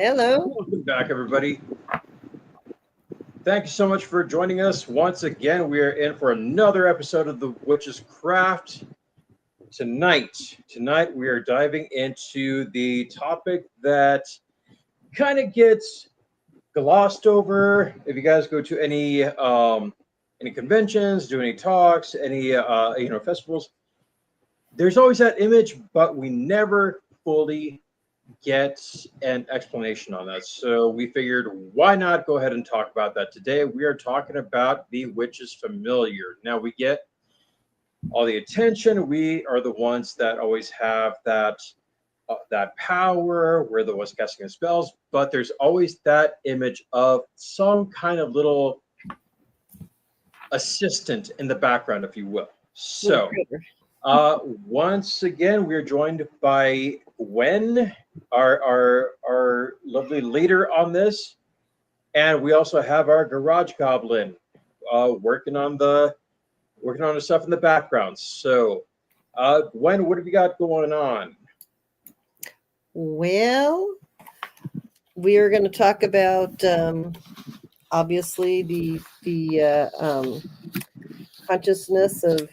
Hello. Welcome back, everybody. Thank you so much for joining us once again. We are in for another episode of The Witch's Craft. Tonight we are diving into the topic that kind of gets glossed over. If you guys go to any conventions, do any talks, any festivals, there's always that image, but we never fully get an explanation on that. So we figured, why not go ahead and talk about that today? We are talking about the witch's familiar. Now we get all the attention. We are the ones that always have that power. We're the ones casting the spells, but there's always that image of some kind of little assistant in the background, if you will. So once again, we're joined by Gwen, our lovely leader on this, and we also have our garage goblin working on the stuff in the background. So, Gwen, what have you got going on? Well, we are going to talk about obviously the consciousness of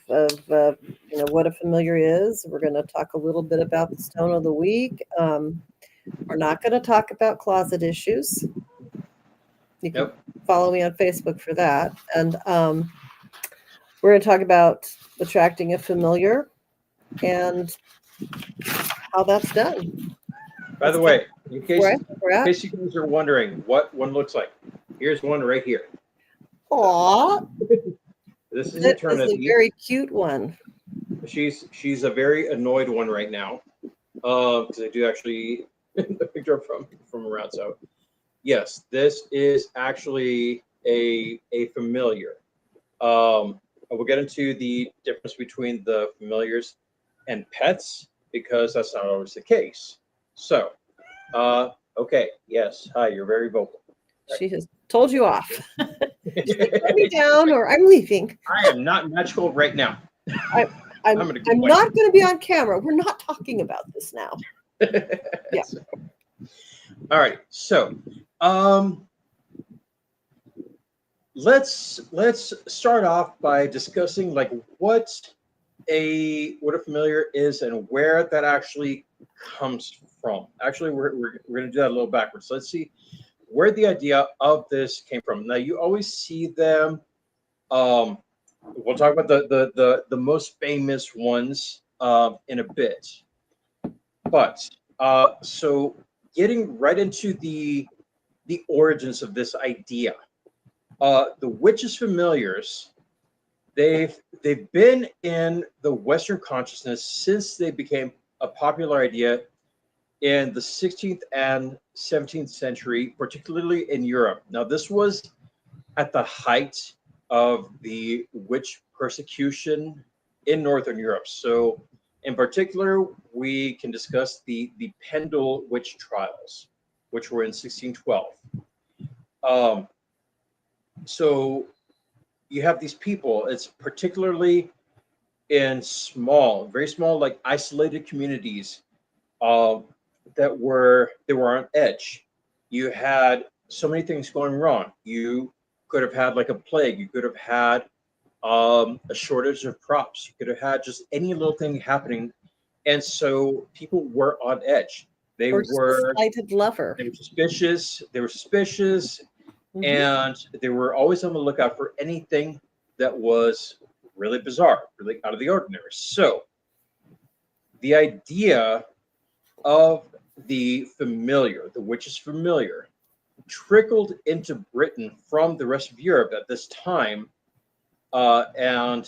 what a familiar is. We're going to talk a little bit about the stone of the week. We're not going to talk about closet issues. You can follow me on Facebook for that. And we're going to talk about attracting a familiar and how that's done. By the way, in case you guys are wondering what one looks like, here's one right here. Aww. This is Eternity. It's a very cute one. She's a very annoyed one right now, because I do actually the picture from around. So, yes, this is actually a familiar. We'll get into the difference between the familiars and pets, because that's not always the case. So, okay, yes, hi, you're very vocal. She has told you off. Put me down, or I'm leaving. I am not magical right now. I'm not going to be on camera. We're not talking about this now. Yeah. All right. So, let's start off by discussing like what a familiar is and where that actually comes from. Actually, we're going to do that a little backwards. Let's see where the idea of this came from. Now, you always see them. We'll talk about the most famous ones in a bit. But so getting right into the origins of this idea, the witches' familiars, they've been in the Western consciousness since they became a popular idea in the 16th and 17th century, particularly in Europe. Now, this was at the height of the witch persecution in Northern Europe. So, in particular, we can discuss the Pendle witch trials, which were in 1612. So, you have these people. It's particularly in very small, like isolated communities that were on edge. You had so many things going wrong. You could have had like a plague. You could have had a shortage of crops. You could have had just any little thing happening, and so people were on edge. They were suspicious lover. They were suspicious. Mm-hmm. And they were always on the lookout for anything that was really bizarre, really out of the ordinary. So the idea of the familiar, the witch's familiar, trickled into Britain from the rest of Europe at this time. And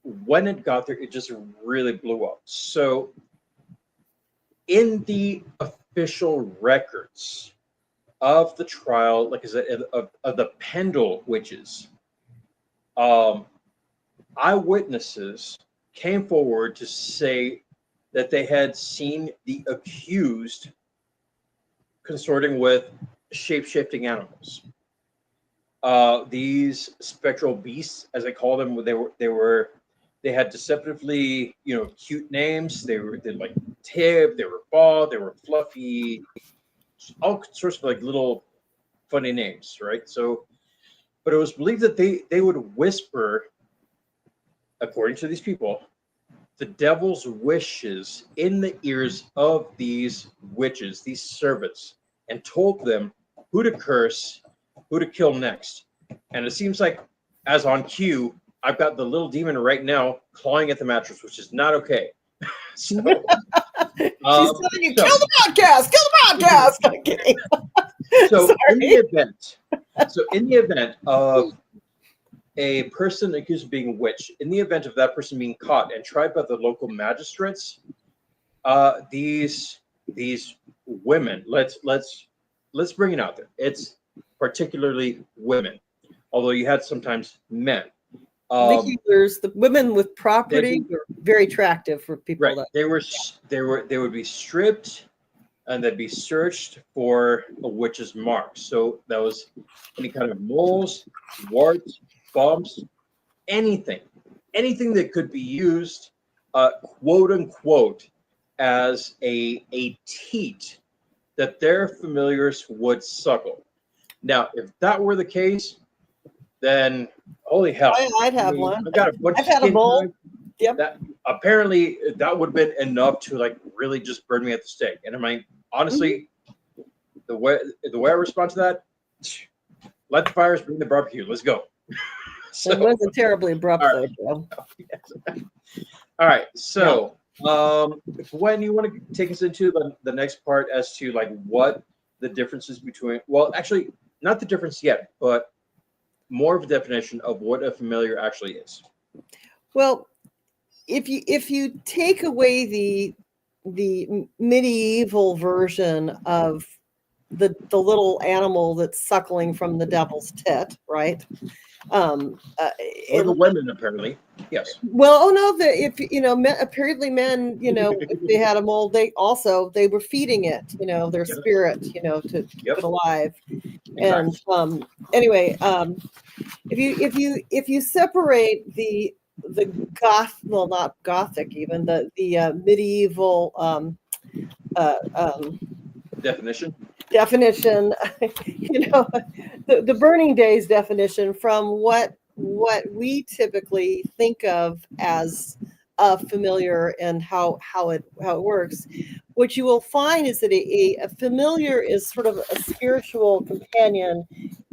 when it got there, it just really blew up. So in the official records of the trial, like I said, of the Pendle witches, um, eyewitnesses came forward to say that they had seen the accused consorting with shape-shifting animals. These spectral beasts, as I call them, they had deceptively, cute names. They like Tib, they were Ball, they were Fluffy, all sorts of like little funny names, right? So, but it was believed that they would whisper, according to these people, the devil's wishes in the ears of these witches, these servants, and told them who to curse, who to kill next. And it seems like, as on cue, I've got the little demon right now clawing at the mattress, which is not okay. So, She's telling you, kill the podcast, kill the podcast. I'm kidding. So Sorry. in the event of a person accused of being a witch, in the event of that person being caught and tried by the local magistrates, these women, let's bring it out there. It's particularly women, although you had sometimes men. The healers, the women with property, were very attractive for people. Right. They would be stripped and they'd be searched for a witch's mark. So that was any kind of moles, warts, bumps, anything that could be used, quote unquote, as a teat that their familiars would suckle. Now, if that were the case, then holy hell, I'd have one. I've had a bowl. Yep. That apparently that would have been enough to like really just burn me at the stake. And I mean, honestly, the way I respond to that, let the fires bring the barbecue. Let's go. So, it wasn't terribly abrupt, though, Joe. All right. So, Gwen, you want to take us into the next part as to like what the differences between? Well, actually, not the difference yet, but more of a definition of what a familiar actually is. Well, if you take away the medieval version of the little animal that's suckling from the devil's tit, right? Or the women, apparently, yes. Well, no, apparently men, if they had a mole, they were feeding it, their spirit, to keep it alive. Exactly. And anyway, if you separate the not Gothic, even the medieval definition, the Burning Days definition from what we typically think of as a familiar and how it works, what you will find is that a familiar is sort of a spiritual companion.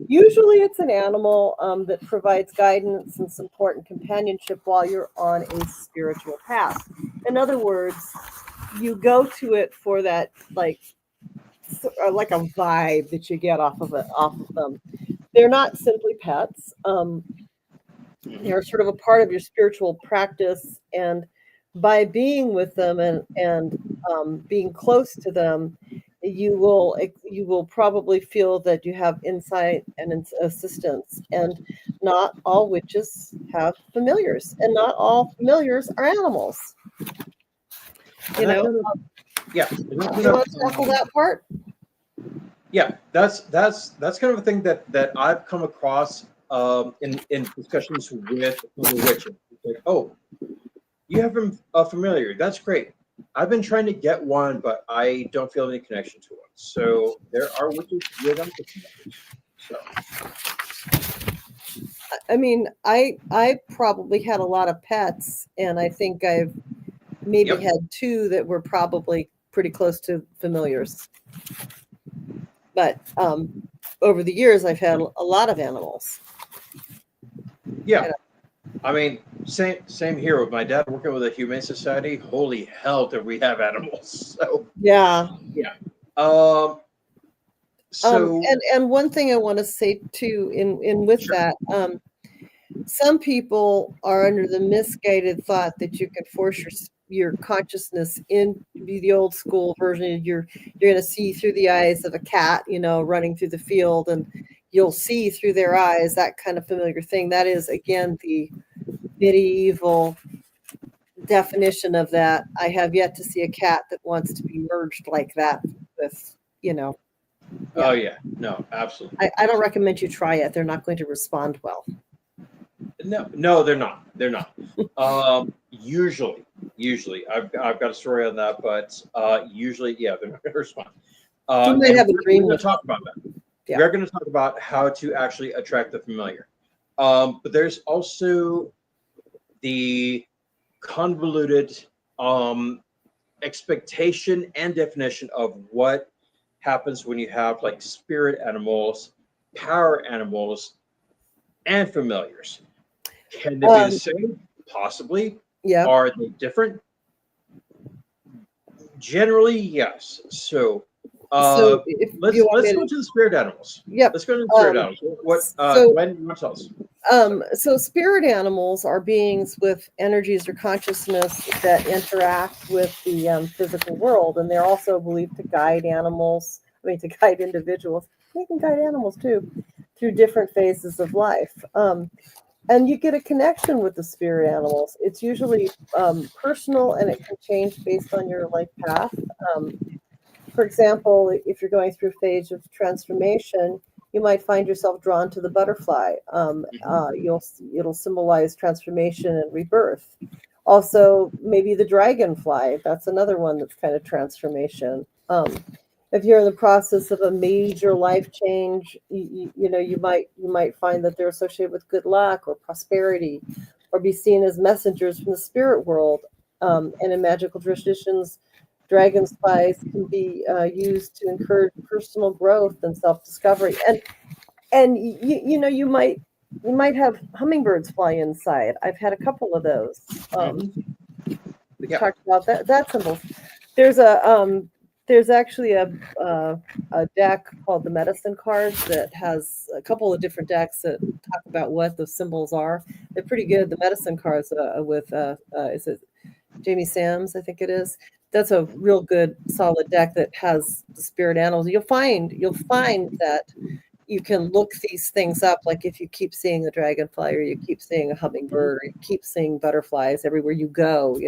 Usually it's an animal that provides guidance and support and companionship while you're on a spiritual path. In other words, you go to it for that like a vibe that you get off of them. They're not simply pets. They're sort of a part of your spiritual practice, and by being with them and being close to them, you will probably feel that you have insight and assistance. And not all witches have familiars, and not all familiars are animals. Yeah. You want to tackle that part? Yeah, that's kind of a thing that I've come across in discussions with the witches. Like, oh, you have a familiar. That's great. I've been trying to get one, but I don't feel any connection to one. So there are witches without the familiars. So, I mean, I probably had a lot of pets, and I think I've maybe had two that were probably pretty close to familiars. But over the years, I've had a lot of animals. Yeah. I mean, same here with my dad working with a humane society. Holy hell, did we have animals? So yeah. So and one thing I want to say too, in with that, some people are under the misguided thought that you can force your consciousness in the old school version. You're going to see through the eyes of a cat, running through the field, and you'll see through their eyes, that kind of familiar thing. That is, again, the medieval definition of that. I have yet to see a cat that wants to be merged like that with, Oh yeah, no, absolutely. I don't recommend you try it. They're not going to respond well. No, they're not. They're not. Usually, I've got a story on that, but usually, yeah, they're not going to respond. You might And have a we're dream going with to talk about that. Yeah. We're going to talk about how to actually attract the familiar. But there's also the convoluted expectation and definition of what happens when you have like spirit animals, power animals, and familiars. Can they be the same? Possibly. Yeah. Are they different? Generally, yes. So, So if let's you want me go to the spirit animals. Yep. Let's go to the spirit animals. What? So- Gwen, you want to tell us? So spirit animals are beings with energies or consciousness that interact with the physical world, and they're also believed to guide animals. To guide individuals. They can guide animals too through different phases of life. And you get a connection with the spirit animals. It's usually personal, and it can change based on your life path. For example, if you're going through a phase of transformation, you might find yourself drawn to the butterfly. It'll symbolize transformation and rebirth. Also, maybe the dragonfly. That's another one that's kind of transformation. If you're in the process of a major life change, you might find that they're associated with good luck or prosperity, or be seen as messengers from the spirit world. And in magical traditions, dragonflies can be used to encourage personal growth and self-discovery. And you might have hummingbirds fly inside. I've had a couple of those. We talked about that symbol. There's actually a deck called the medicine cards that has a couple of different decks that talk about what the symbols are. They're pretty good. The medicine cards with is it Jamie Sams, I think it is. That's a real good solid deck that has the spirit animals. You'll find that you can look these things up. Like if you keep seeing a dragonfly, or you keep seeing a hummingbird, or you keep seeing butterflies everywhere you go,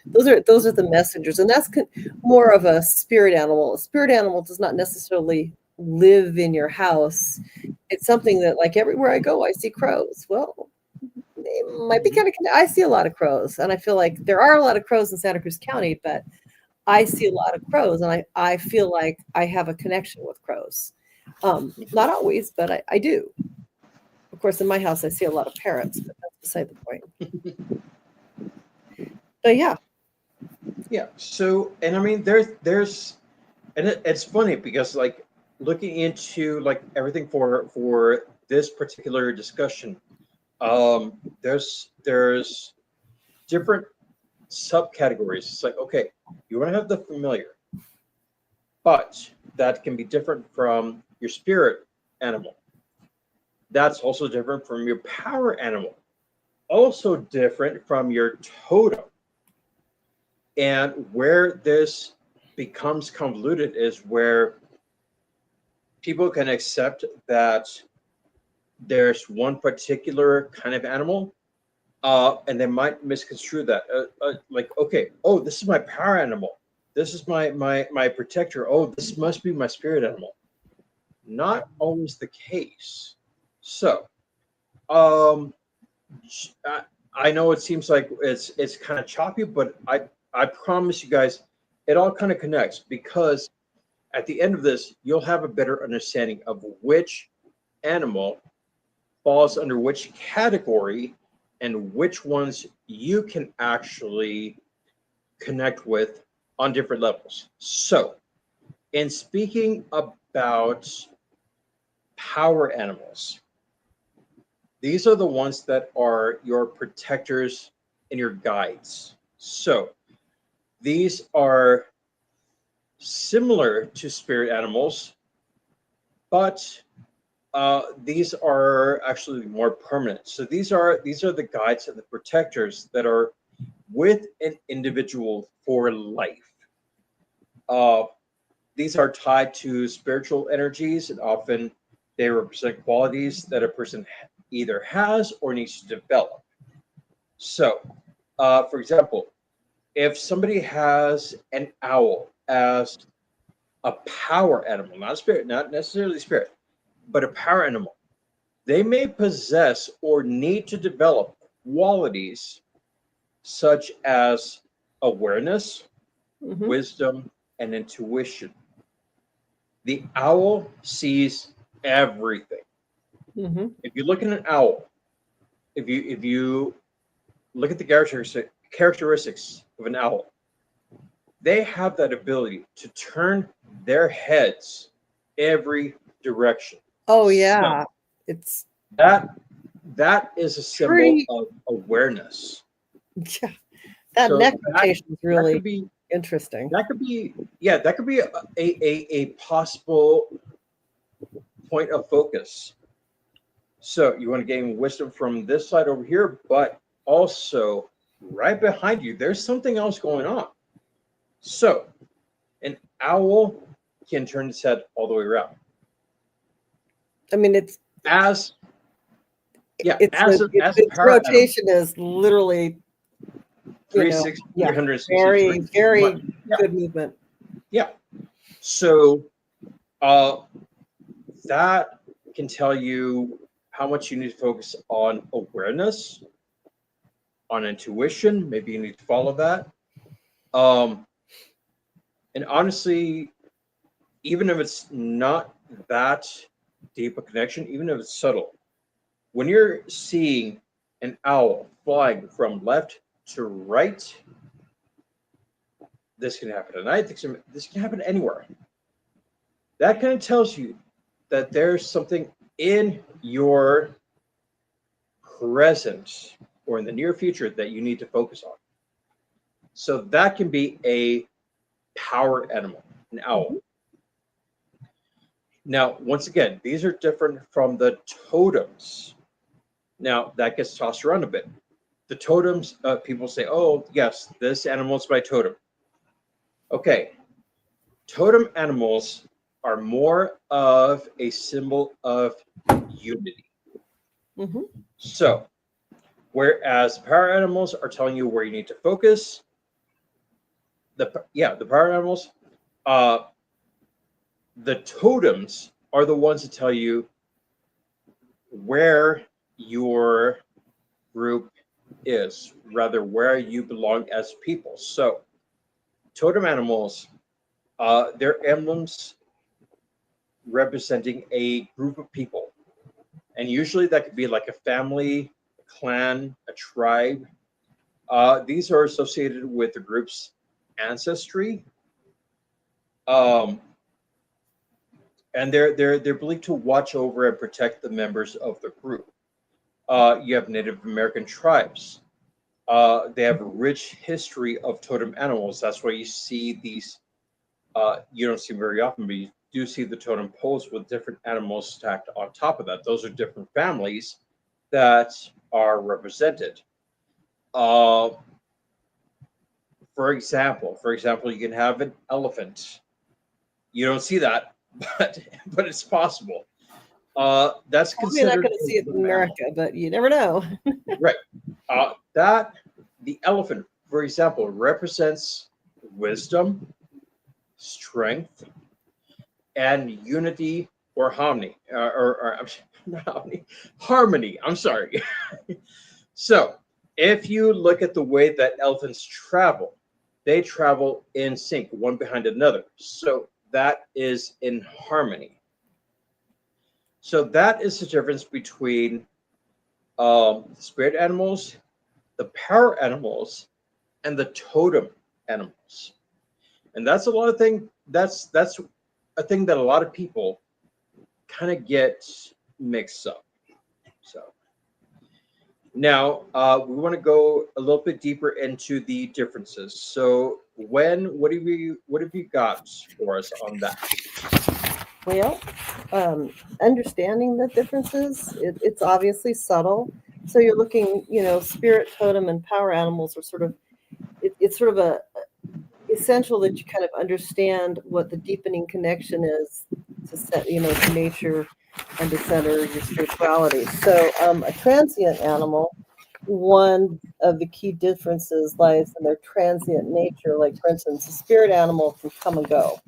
those are the messengers, and that's more of a spirit animal. A spirit animal does not necessarily live in your house. It's something that, like, everywhere I go, I see crows. Well, it might be kind of. I see a lot of crows, and I feel like there are a lot of crows in Santa Cruz County, but I see a lot of crows, and I feel like I have a connection with crows. Not always, but I do. Of course, in my house, I see a lot of parrots, but that's beside the point. But yeah. So, and I mean, and it's funny because, like, looking into like everything for this particular discussion, there's different subcategories. It's like, okay, you want to have the familiar, but that can be different from your spirit animal. That's also different from your power animal. Also different from your totem. And where this becomes convoluted is where people can accept that there's one particular kind of animal, and they might misconstrue that. Like, okay, oh, this is my power animal. This is my protector. Oh, this must be my spirit animal. Not always the case. So, I know it seems like it's kind of choppy, but I promise you guys, it all kind of connects, because at the end of this, you'll have a better understanding of which animal falls under which category and which ones you can actually connect with on different levels. So, in speaking about power animals, these are the ones that are your protectors and your guides. So, these are similar to spirit animals, but these are actually more permanent. So these are the guides and the protectors that are with an individual for life. Uh, these are tied to spiritual energies, and often they represent qualities that a person either has or needs to develop. So, for example, if somebody has an owl as a power animal, not a spirit, not necessarily spirit, but a power animal, they may possess or need to develop qualities such as awareness, Mm-hmm. wisdom, and intuition. The owl sees everything. Mm-hmm. If you look at an owl, if you look at the characteristics of an owl, they have that ability to turn their heads every direction. Oh So yeah, it's that that is a symbol pretty. of awareness. Yeah, that So neck rotation is that really could be interesting. that could be a possible point of focus. So you want to gain wisdom from this side over here, but also right behind you, there's something else going on. So an owl can turn its head all the way around. I mean, it's As yeah, it's as the a, it, as a its power animal, rotation is literally, 360, yeah, 360 very degrees. very Yeah, good movement. yeah. So uh, that can tell you how much you need to focus on awareness, on intuition. Maybe you need to follow that. Um, and honestly, even if it's not that deep a connection, even if it's subtle, when you're seeing an owl flying from left to right, this can happen at night. This can happen anywhere. That kind of tells you that there's something in your present or in the near future that you need to focus on. So that can be a power animal, an owl. Mhm. Now, once again, these are different from the totems. Now, that gets tossed around a bit. The totems, people say, oh, yes, this animal is my totem. Okay, totem animals are more of a symbol of unity. Mhm. So, whereas power animals are telling you where you need to focus, the power animals, uh, the totems are the ones that tell you where your group is, rather where you belong as people. So, totem animals, they're emblems representing a group of people, and usually that could be like a family, a clan, a tribe. These are associated with the group's ancestry, um, and they're believed to watch over and protect the members of the group. You have Native American tribes. They have a rich history of totem animals. That's why you see these. You don't see them very often, but you do see the totem poles with different animals stacked on top of that. Those are different families that are represented. Uh, for example, you can have an elephant. You don't see that, but it's possible. That's Probably not considered going to a see it in mammal, America, but you never know. right? That the elephant, for example, represents wisdom, strength, and unity or harmony, not harmony, harmony. I'm sorry. So, if you look at the way that elephants travel, they travel in sync, one behind another. So that is in harmony. So that is the difference between spirit animals, the power animals, and the totem animals. And that's a lot of thing. That's a thing that a lot of people kind of get mixed up. So now we want to go a little bit deeper into the differences. So what have you got for us on that? Well, understanding the differences, it's obviously subtle. So you're looking, spirit totem and power animals are sort of it's sort of a essential that you kind of understand what the deepening connection is to set, to nature and to center your spirituality. So a transient animal, one of the key differences lies in their transient nature. Like, for instance, a spirit animal can come and go.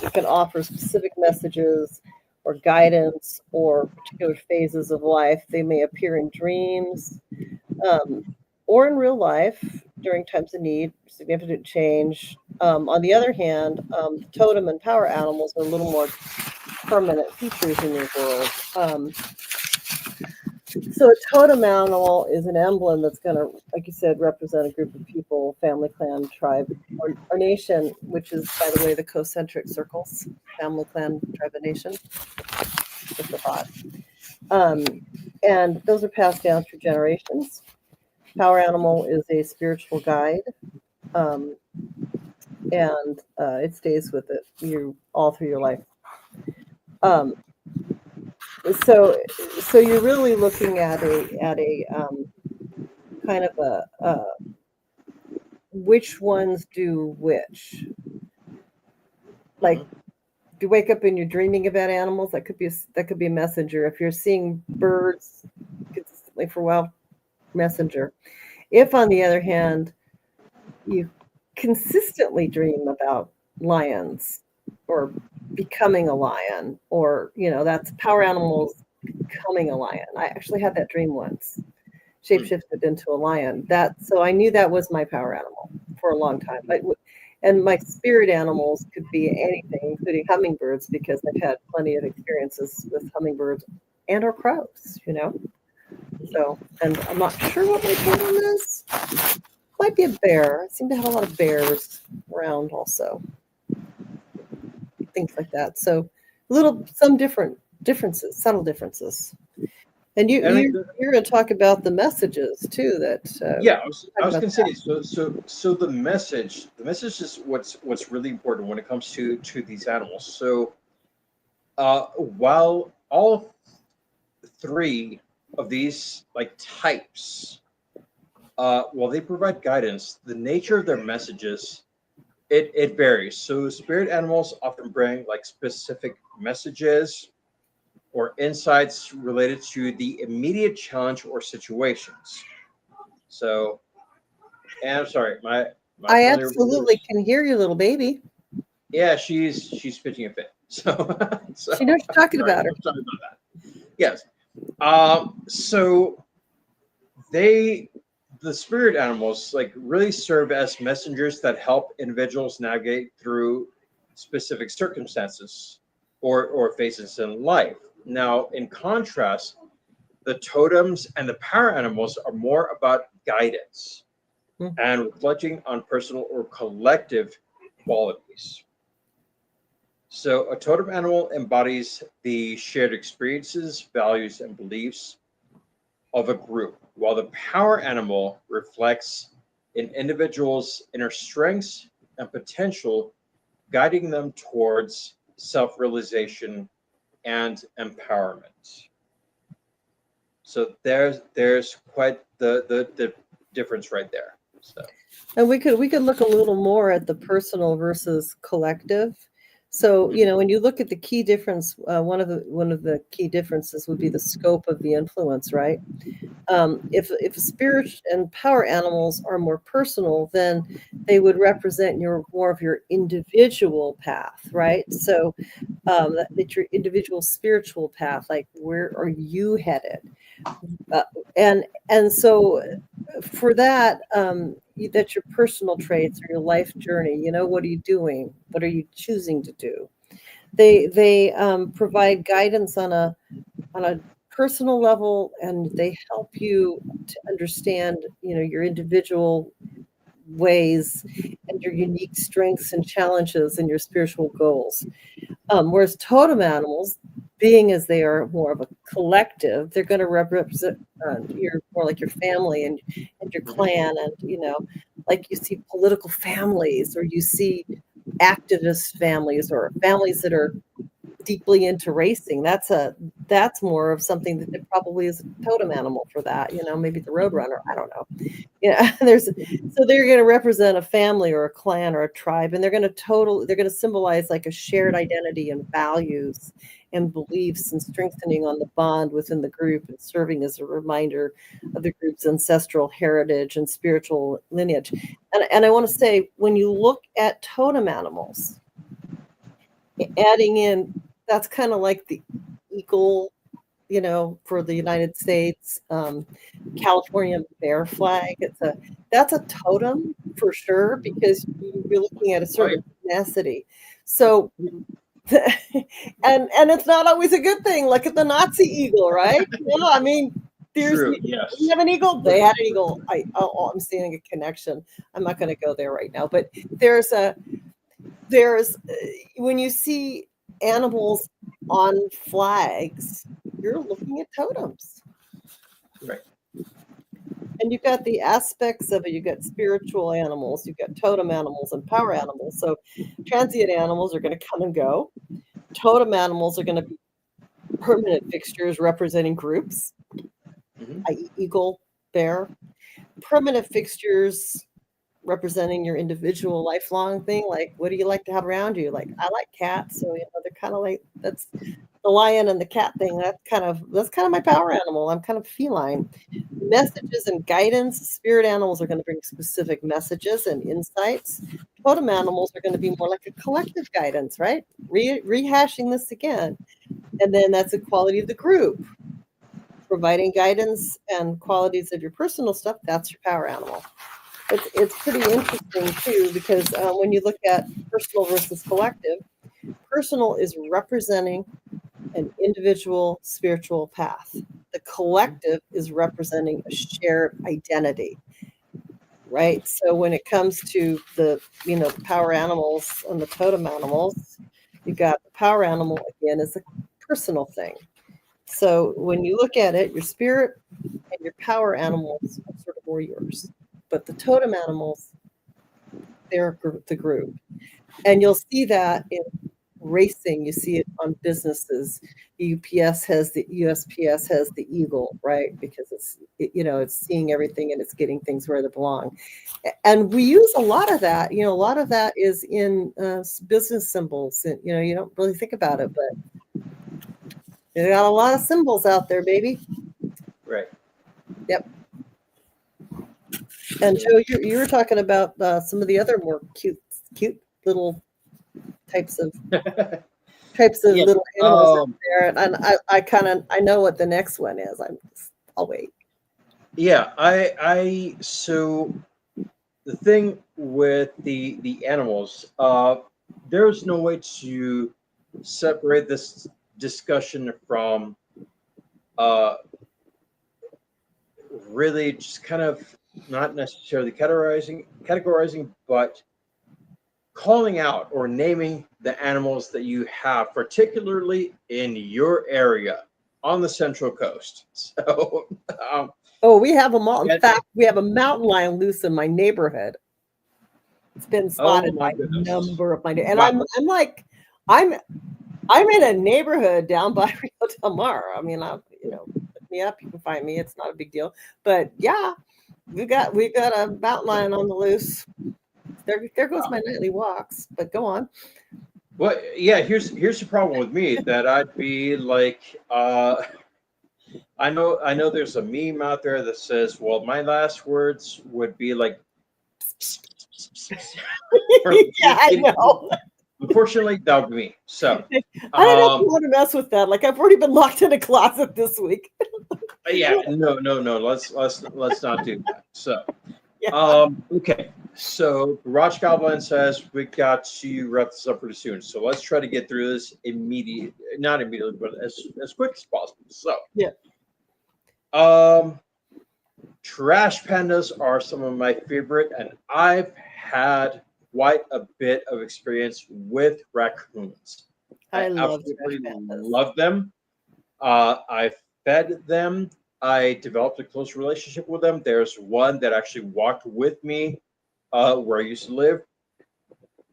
It can offer specific messages or guidance or particular phases of life. They may appear in dreams, or in real life during times of need, significant change. On the other hand, totem and power animals are a little more permanent features in your world. So a totem animal is an emblem that's going to, like you said, represent a group of people, family, clan, tribe, or nation, which is, by the way, the concentric circles: family, clan, tribe, and nation. Just a thought. And those are passed down through generations. Power animal is a spiritual guide, and it stays with you all through your life. So you're really looking at a kind of a which ones do which. Like, if you wake up and you're dreaming about animals, that could be a messenger. If you're seeing birds consistently for a while, messenger. If, on the other hand, you consistently dream about lions or becoming a lion, or that's power animals becoming a lion. I actually had that dream once, shapeshifted into a lion. So I knew that was my power animal for a long time. And my spirit animals could be anything, including hummingbirds, because I've had plenty of experiences with hummingbirds and or crows. So, and I'm not sure what my totem is. Might be a bear. I seem to have a lot of bears around also. Things like that. So some differences, subtle differences. And you're going to talk about the messages too. I was going to say, so the message is what's really important when it comes to these animals. So while all three of these types, while they provide guidance, the nature of their messages, it varies. So spirit animals often bring specific messages or insights related to the immediate challenge or situations. So, and I'm sorry, I absolutely can hear your little baby. Yeah, she's pitching a fit. So she knows you're talking about her. I'm sorry about that. Yes. So the spirit animals really serve as messengers that help individuals navigate through specific circumstances or phases in life. Now, in contrast, the totems and the power animals are more about guidance and reflecting on personal or collective qualities. So a totem animal embodies the shared experiences, values, and beliefs of a group, while the power animal reflects an individual's inner strengths and potential, guiding them towards self-realization and empowerment. So there's quite the difference right there. So, and we could look a little more at the personal versus collective. So when you look at the key difference, one of the key differences would be the scope of the influence, right? If spirit and power animals are more personal, then they would represent more of your individual path, right? So that your individual spiritual path, like where are you headed? And so for that, that's your personal traits or your life journey. What are you doing? What are you choosing to do? They provide guidance on a personal level, and they help you to understand, your individual ways and your unique strengths and challenges and your spiritual goals. Whereas totem animals, being as they are more of a collective, they're going to represent your more like your family and your clan, and like you see political families, or you see activist families, or families that are deeply into racing. That's more of something that it probably is a totem animal for that. Maybe the roadrunner. I don't know. Yeah, so they're going to represent a family or a clan or a tribe, and they're going to symbolize like a shared identity and values and beliefs, and strengthening on the bond within the group, and serving as a reminder of the group's ancestral heritage and spiritual lineage. And I want to say, when you look at totem animals, adding in, that's kind of like the eagle, for the United States, California bear flag. That's a totem for sure, because you're looking at a certain tenacity. So, and it's not always a good thing. Look at the Nazi eagle, right? I mean, True. Yes. You have an eagle. They had an eagle. I'm seeing a connection. I'm not going to go there right now, but there's when you see animals on flags, you're looking at totems. Right. And you've got the aspects of it. You've got spiritual animals, you've got totem animals and power animals. So transient animals are going to come and go. Totem animals are going to be permanent fixtures representing groups, i.e. eagle, bear. Permanent fixtures representing your individual lifelong thing. Like, what do you like to have around you? Like, I like cats. So, they're kind of like, that's the lion and the cat thing. That's kind of my power animal. I'm kind of feline. Messages and guidance. Spirit animals are going to bring specific messages and insights. Totem animals are going to be more like a collective guidance, right? Rehashing this again. And then that's the quality of the group. Providing guidance and qualities of your personal stuff, that's your power animal. It's pretty interesting too, because when you look at personal versus collective, personal is representing an individual spiritual path. The collective is representing a shared identity, right? So when it comes to the power animals and the totem animals, you got the power animal again is a personal thing. So when you look at it, your spirit and your power animals are sort of more yours. But the totem animals, they're the group. And you'll see that in racing. You see it on businesses. USPS has the eagle, right? Because it's seeing everything and it's getting things where they belong. And we use a lot of that. A lot of that is in business symbols. And, you don't really think about it, but you got a lot of symbols out there, baby. Right. Yep. And Joe, you were talking about some of the other more cute little types of little animals out there, and I know what the next one is. I'll wait. Yeah, so the thing with the animals, there's no way to separate this discussion from really just kind of not necessarily categorizing, but calling out or naming the animals that you have, particularly in your area on the Central Coast. So, we have them all. In fact, we have a mountain lion loose in my neighborhood. It's been spotted by a number of my neighbors. And I'm in a neighborhood down by Rio Del Mar. I mean, look me up, you can find me. It's not a big deal. But yeah, we've got a mountain lion on the loose. There goes my nightly walks. But go on. Well, yeah. Here's the problem with me, that I'd be like, I know. There's a meme out there that says, "Well, my last words would be like." Yeah, I know. Unfortunately, that would be me. So I don't know if you want to mess with that. Like, I've already been locked in a closet this week. Yeah, no. Let's not do that. So, okay. So Garage Goblin says we got to wrap this up pretty soon. So let's try to get through this not immediately, but as quick as possible. So yeah. Trash pandas are some of my favorite, and I've had quite a bit of experience with raccoons. I absolutely love them. I fed them. I developed a close relationship with them. There's one that actually walked with me where I used to live.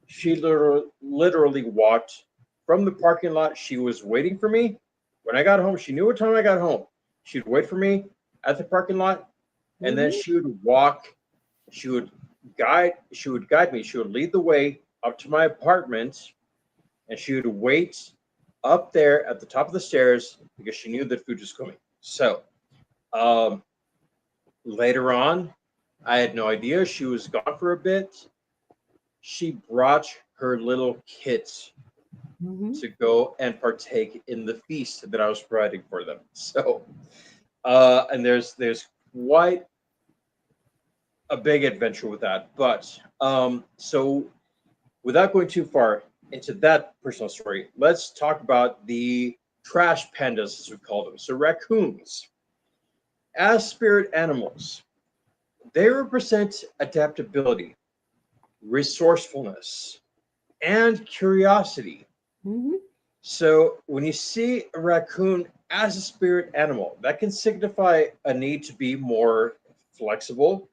She literally walked from the parking lot. She was waiting for me when I got home. She knew what time I got home. She'd wait for me at the parking lot, and then Mhm. she would walk. She would guide me. She would lead the way up to my apartment, and she would wait up there at the top of the stairs because she knew that food was coming. So um, later on, I had no idea she was gone for a bit. She brought her little kids Mhm. to go and partake in the feast that I was providing for them. So, and there's quite a big adventure with that. But so without going too far into that personal story, let's talk about the trash pandas, as we call them. So raccoons, as spirit animals, they represent adaptability, resourcefulness, and curiosity. Mhm. So when you see a raccoon as a spirit animal, that can signify a need to be more flexible,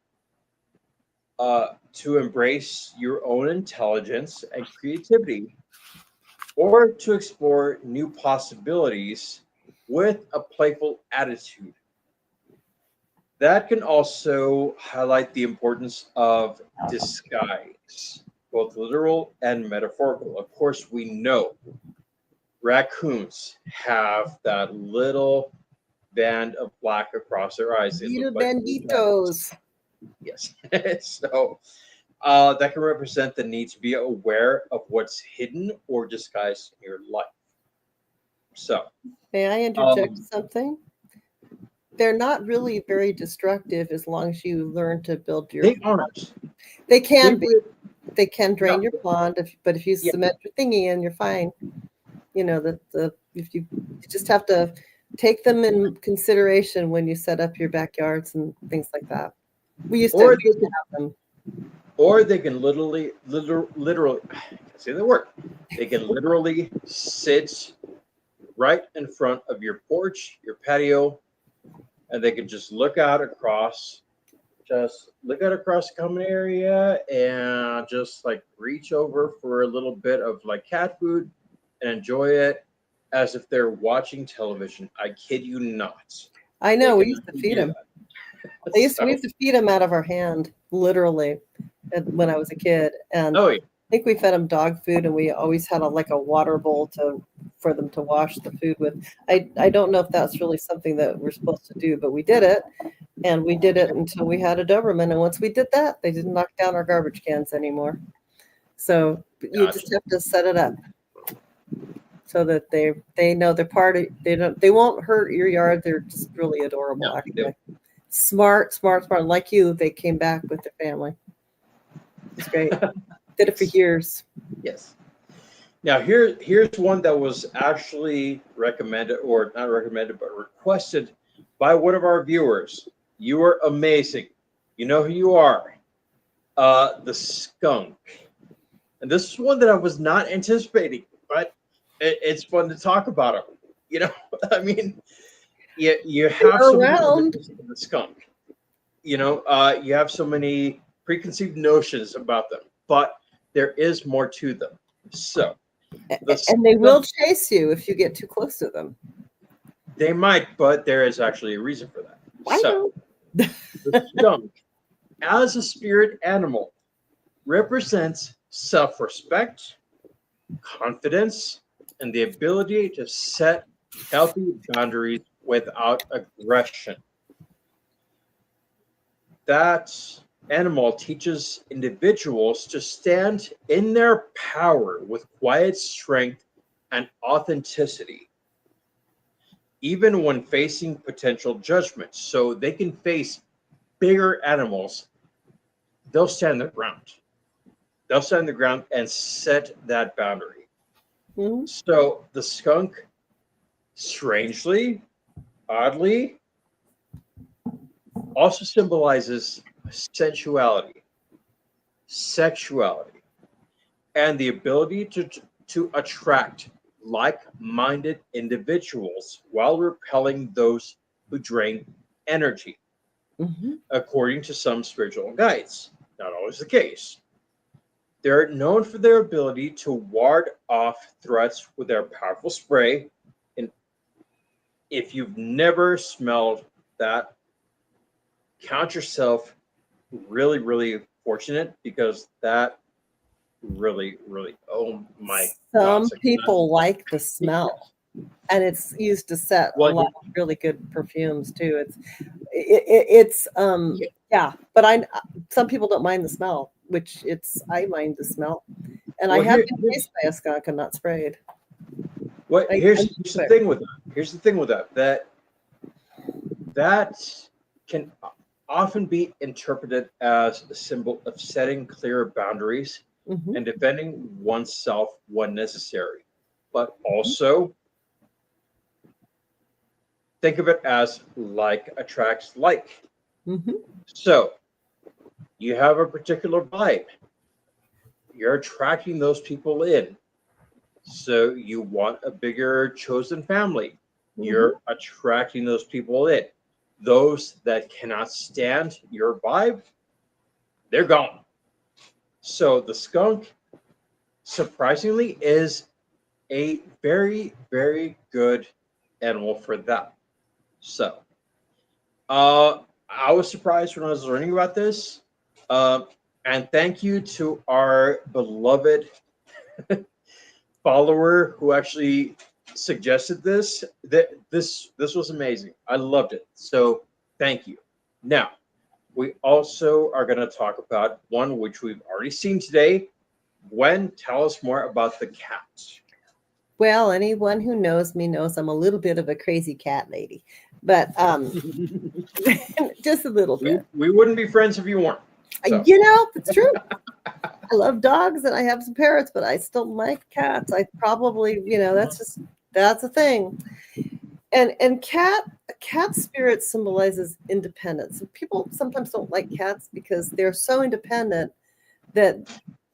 to embrace your own intelligence and creativity, or to explore new possibilities with a playful attitude. That can also highlight the importance of disguise, both literal and metaphorical. Of course, we know raccoons have that little band of black across their eyes. They look Little like little diamonds. banditos. Yes. So that can represent the need to be aware of what's hidden or disguised in your life. So, May I interject um, something? They're not really very destructive as long as you learn to build your they aren't. They They can be. would, They can no, drain your pond, but if you yeah, cement your thingy in, you're fine. You know, the if you just have to take them in consideration when you set up your backyards and things like that. or We they used to can, have them. or they can literally, I can't say the word. They can literally sit right in front of your porch, your patio, and they can just look out across the common area and just like reach over for a little bit of like cat food and enjoy it as if they're watching television. I kid you not. I They know, we can used to actually feed do them. that. So, We used to feed them out of our hand, literally, when I was a kid. And oh yeah, I think we fed them dog food, and we always had like a water bowl for them to wash the food with. I don't know if that's really something that we're supposed to do, but we did it, and we did it until we had a Doberman. And once we did that, they didn't knock down our garbage cans anymore. So you gotcha. just have to set it up so that they know they're part of. They won't hurt your yard. They're just really No, adorable, they, actually. Smart, smart, smart. Like you, they came back with their family. It's great. Did it for yes, years. yes. Now here's one that was actually recommended, or not recommended, but requested by one of our viewers. You are amazing. You know who you are. The skunk. And this is one that I was not anticipating, but it's fun to talk about them. You know, I mean, you They have are so many around. images of the skunk. You have so many preconceived notions about them, but there is more to them. So the And they skunk, will chase you if you get too close to them. they might, but there is actually a reason for that. I So know. the skunk, as a spirit animal, represents self-respect, confidence, and the ability to set healthy boundaries without aggression. That animal teaches individuals to stand in their power with quiet strength and authenticity, even when facing potential judgment. So they can face bigger animals, they'll stand their ground. They'll stand their ground and set that boundary. Mhm. So the skunk, strangely, oddly, also symbolizes sensuality, sexuality, and the ability to attract like-minded individuals while repelling those who drain energy, Mhm. according to some spiritual guides. Not always the case. They're known for their ability to ward off threats with their powerful spray. And if you've never smelled that, count yourself really, really fortunate, because that really, really, oh my God. Some people like the smell, and it's used to set a Well, lot of really good perfumes too. It's yeah, yeah, but some people don't mind the smell, which I mind the smell, and I well, have been chased by a skunk and not sprayed. here's I'm the thing with that. Here's the thing with that can often be interpreted as a symbol of setting clear boundaries Mhm. and defending oneself when necessary. But also think of it as like attracts like. Mhm. So you have a particular vibe, you're attracting those people in. So you want a bigger chosen family, Mhm. you're attracting those people in. Those that cannot stand your vibe, they're gone. So the skunk, surprisingly, is a very, very good animal for that. So, I was surprised when I was learning about this. Uh, and thank you to our beloved follower who actually suggested this. This was amazing. I loved it. So thank you. Now, we also are going to talk about one which we've already seen today. Gwen, tell us more about the cat. Well, anyone who knows me knows I'm a little bit of a crazy cat lady, but just a little we, bit. we wouldn't be friends if you weren't. So, It's true. I love dogs and I have some parrots, but I still like cats. I probably, that's a thing. And cat spirit symbolizes independence. And people sometimes don't like cats because they're so independent that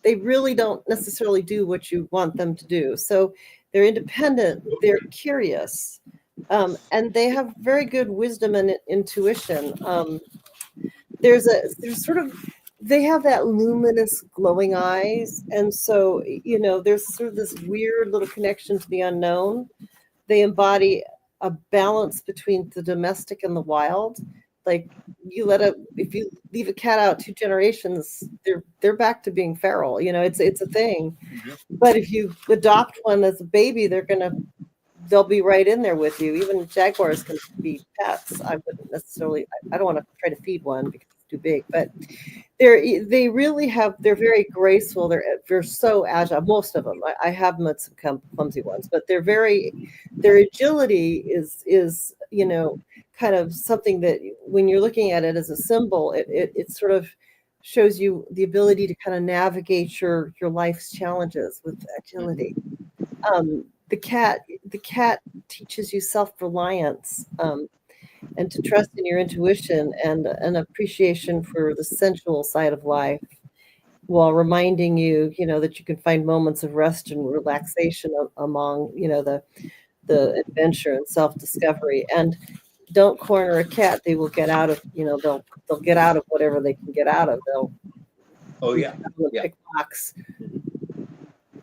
they really don't necessarily do what you want them to do. So they're independent, they're curious, and they have very good wisdom and intuition. There's sort of they have that luminous glowing eyes, and so there's sort of this weird little connection to the unknown. They embody a balance between the domestic and the wild. Like if you leave a cat out 2 generations, they're back to being feral. It's a thing. But if you adopt one as a baby, they'll be right in there with you. Even jaguars can be pets. I wouldn't necessarily. I don't want to try to feed one because it's too big. But they're very graceful. They're so agile. Most of them. I have met some clumsy ones, but their agility is kind of something that when you're looking at it as a symbol, it sort of shows you the ability to kind of navigate your life's challenges with agility. The cat teaches you self-reliance, and to trust in your intuition and an appreciation for the sensual side of life, while reminding you, that you can find moments of rest and relaxation among, the adventure and self-discovery. And don't corner a cat; they will get out of, they'll get out of whatever they can get out of. They'll oh yeah, yeah. pick locks.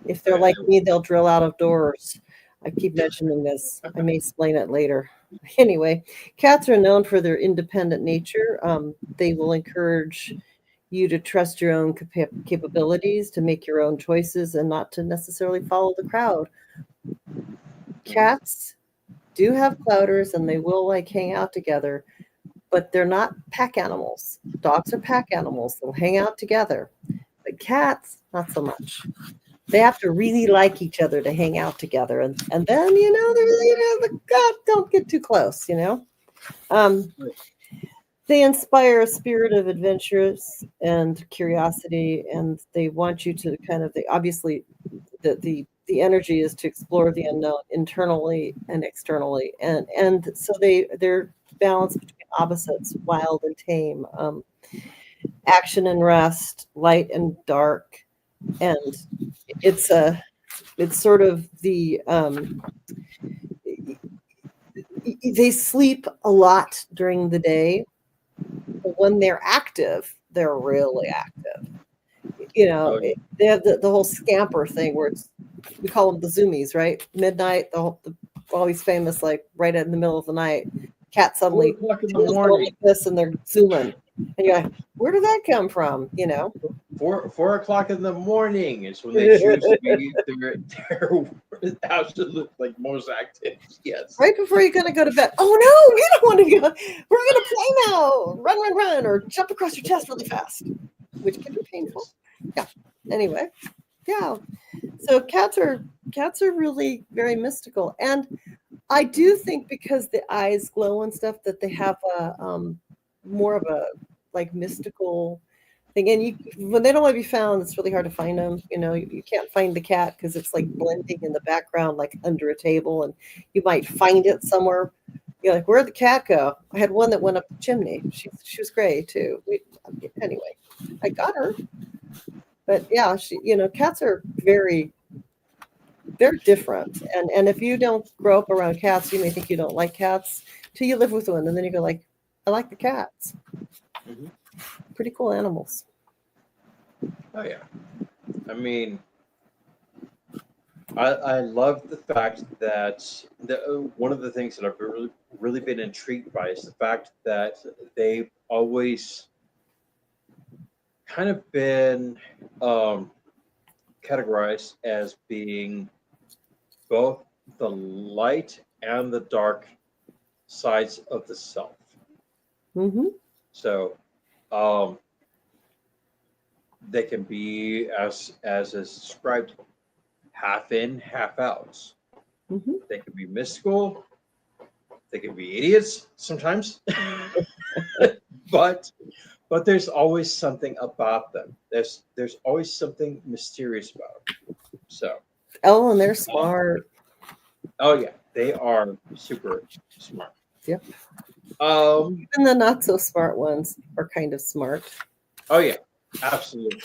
If they're like me, they'll drill out of doors. I keep mentioning this. I may explain it later. Anyway, cats are known for their independent nature. They will encourage you to trust your own capabilities, to make your own choices, and not to necessarily follow the crowd. Cats do have clouders and they will hang out together, but they're not pack animals. Dogs are pack animals. They'll hang out together. But cats, not so much. They have to really like each other to hang out together, and then God, don't get too close. Um, they inspire a spirit of adventures and curiosity, and they want you to obviously the energy is to explore the unknown internally and externally, and so they're balanced between opposites, wild and tame, action and rest, light and dark, and it's sort of they sleep a lot during the day, but when they're active, they're really active. You know, Oh, they have the whole scamper thing where we call them the zoomies, right? Midnight, the always famous, like right in the middle of the night, cat 4 suddenly o'clock in the tails go morning. like this and they're zooming. And you're like, where did that come from? You know? 4 o'clock in the morning is when they choose to be their absolute like most active. Yes. Right before you're gonna go to bed. Oh no, we don't want to go. We're gonna play now. Run, run, run, or jump across your chest really fast, which can be painful. Yes. Yeah. Anyway, yeah. So cats are really very mystical, and I do think because the eyes glow and stuff that they have a more of a like mystical thing. And you when they don't want to be found, it's really hard to find them. You know, you can't find the cat because it's like blending in the background, like under a table, and you might find it somewhere. You're like, where'd the cat go? I had one that went up the chimney. She was gray too. Anyway, I got her, but yeah, cats are they're different. And if you don't grow up around cats, you may think you don't like cats till you live with one, and then you go like, I like the cats. Mhm. Pretty cool animals. Oh yeah. I mean, I love the fact that one of the things that I've really been intrigued by is the fact that they've always kind of been categorized as being both the light and the dark sides of the self. Mm-hmm. So um, they can be as is described, half in, half out. Mm-hmm. They can be mystical. They can be idiots sometimes, but there's always something about them. There's always something mysterious about them. So, Oh, and they're smart. oh yeah, they are super smart. Yep. Um, And the not so smart ones are kind of smart. oh yeah, absolutely.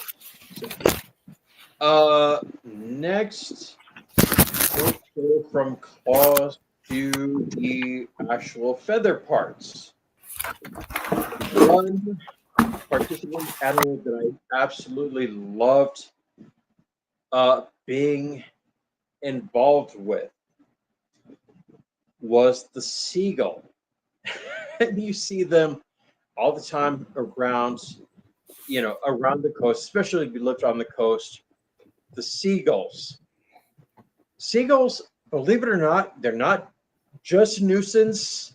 So, next we'll go from claws to the actual feather parts. One particular animal that I absolutely loved being involved with was the seagull. And you see them all the time around, around the coast, especially if you lived on the coast. The seagulls. Seagulls, believe it or not, they're not just a nuisance.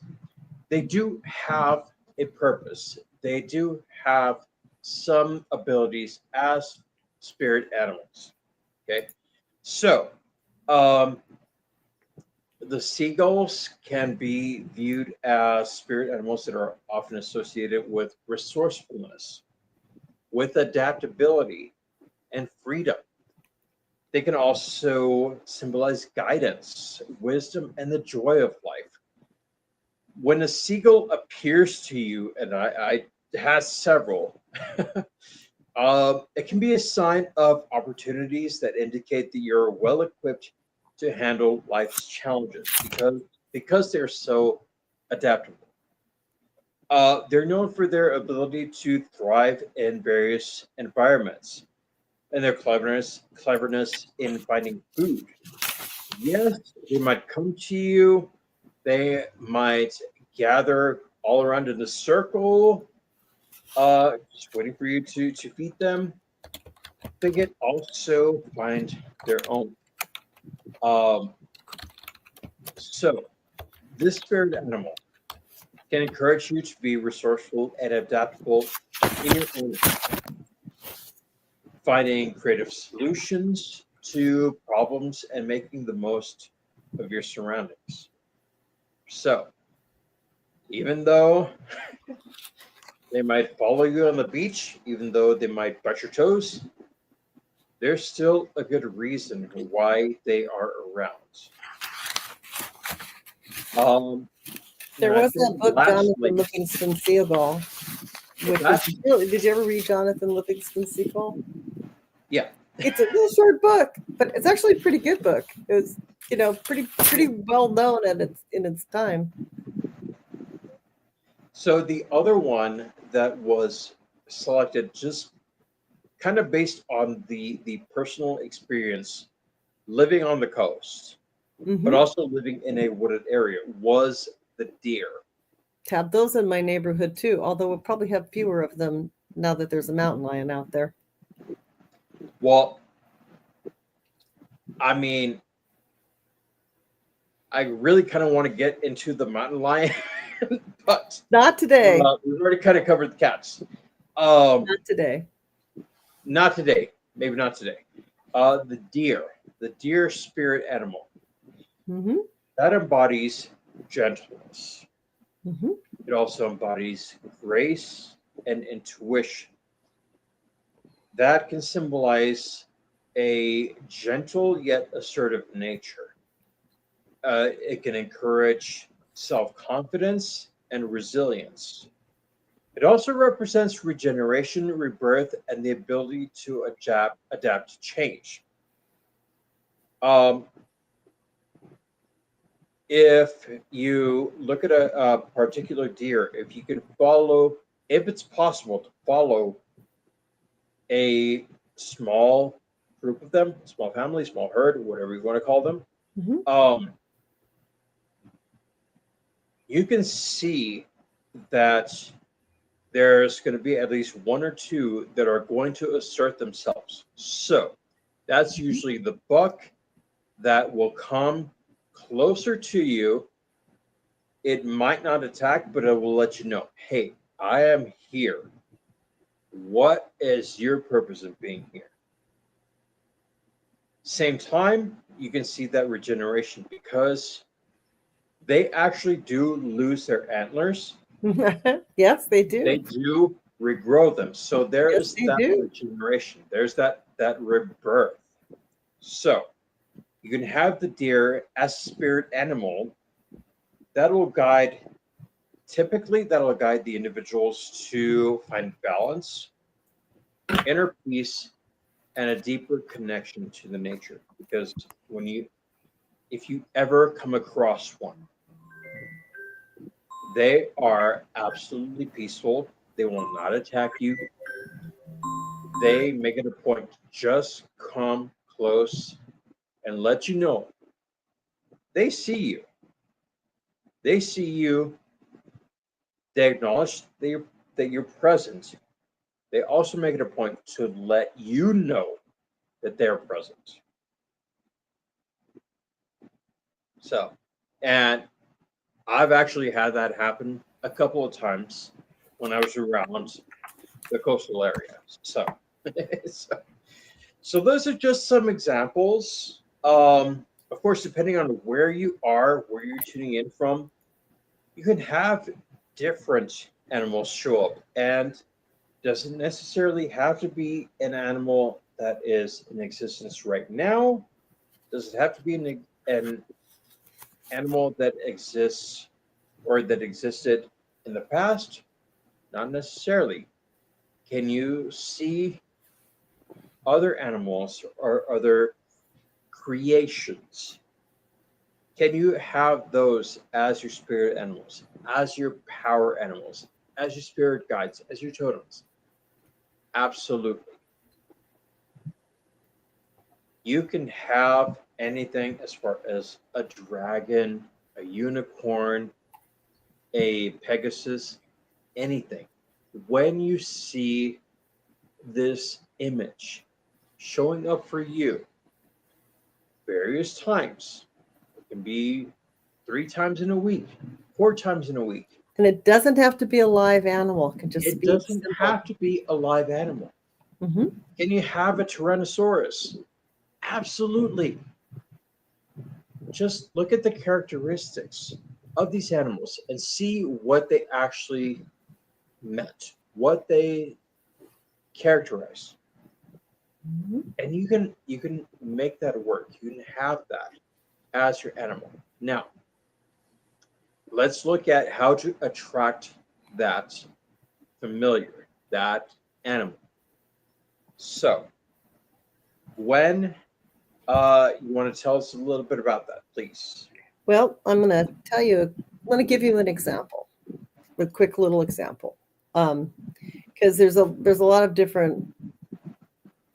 They do have a purpose. They do have some abilities as spirit animals. Okay. So, um, the seagulls can be viewed as spirit animals that are often associated with resourcefulness, with adaptability, and freedom. They can also symbolize guidance, wisdom, and the joy of life. When a seagull appears to you, and I has several, it can be a sign of opportunities that indicate that you're well equipped to handle life's challenges because they're so adaptable. They're known for their ability to thrive in various environments and their cleverness in finding food. Yes, they might come to you. They might gather all around in a circle, just waiting for you to feed them. They can also find their own. Um, so, this spirit animal can encourage you to be resourceful and adaptable in your own, finding creative solutions to problems and making the most of your surroundings. So, even though they might follow you on the beach, even though they might bite your toes, there's still a good reason why they are around. Um, There and I was think that book, lastly, Jonathan Livingston Seagull, what's which was that? really, did you ever read Jonathan Livingston Seagull? Yeah. It's a real short book, but it's actually a pretty good book. It was, pretty well known in its time. So the other one that was selected just kind of based on the personal experience living on the coast, but also living in a wooded area, was the deer. Have those in my neighborhood too, although we'll probably have fewer of them now that there's a mountain lion out there. Well, I mean, I really kind of want to get into the mountain lion, but Not today. we've already kind of covered the cats. Not today. Not today. Maybe not today. The deer spirit animal, that embodies gentleness. It also embodies grace and intuition. That can symbolize a gentle yet assertive nature. It can encourage self-confidence and resilience. It also represents regeneration, rebirth, and the ability to adapt to change. If you look at a particular deer, if you can follow, if it's possible to follow a small group of them, small family, small herd, whatever you want to call them, you can see that there's going to be at least one or two that are going to assert themselves. So that's usually the buck that will come closer to you. It might not attack, but it will let you know, hey, I am here. What is your purpose of being here? Same time, you can see that regeneration because they actually do lose their antlers. Yes, they do. They do regrow them. So there Yes, is they that do. regeneration. There's that rebirth. So you can have the deer as a spirit animal that will guide, typically that'll guide the individuals to find balance, inner peace, and a deeper connection to the nature. Because if you ever come across one, they are absolutely peaceful. They will not attack you. They make it a point to just come close and let you know they see you. They see you. They acknowledge that you're present. They also make it a point to let you know that they're present. So, and I've actually had that happen a couple of times when I was around the coastal area. So, so those are just some examples. Of course, depending on where you are, where you're tuning in from, you can have different animals show up, and doesn't necessarily have to be an animal that is in existence right now. Does it have to be an animal that exists or that existed in the past? Not necessarily. Can you see other animals or other creations? Can you have those as your spirit animals, as your power animals, as your spirit guides, as your totems? Absolutely. You can have anything as far as a dragon, a unicorn, a Pegasus, anything. When you see this image showing up for you various times, it can be 3 times in a week, 4 times in a week. And it doesn't have to be a live animal. It can just It be doesn't simple. have to be a live animal. Can you have a Tyrannosaurus? Absolutely. Just look at the characteristics of these animals and see what they actually meant, what they characterize. And you can make that work. You can have that as your animal. Now, let's look at how to attract that familiar, that animal. So, when you want to tell us a little bit about that, please. Well, I'm going to tell you, I'm going to give you an example, a quick little example. Because there's a lot of different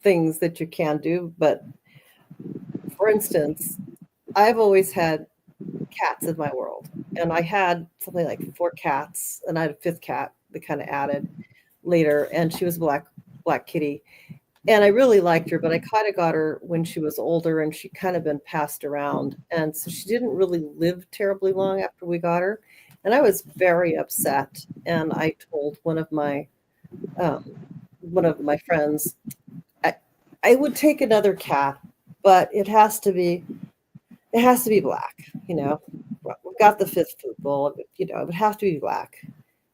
things that you can do. But for instance, I've always had cats in my world, and I had something like 4 cats, and I had a fifth cat that kind of added later, and she was black kitty, and I really liked her, but I kind of got her when she was older, and she kind of been passed around, and so she didn't really live terribly long after we got her, and I was very upset, and I told um, one of my friends, I, I would take another cat, but it has to be black, you know. We've got the fifth food bowl, it would have to be black.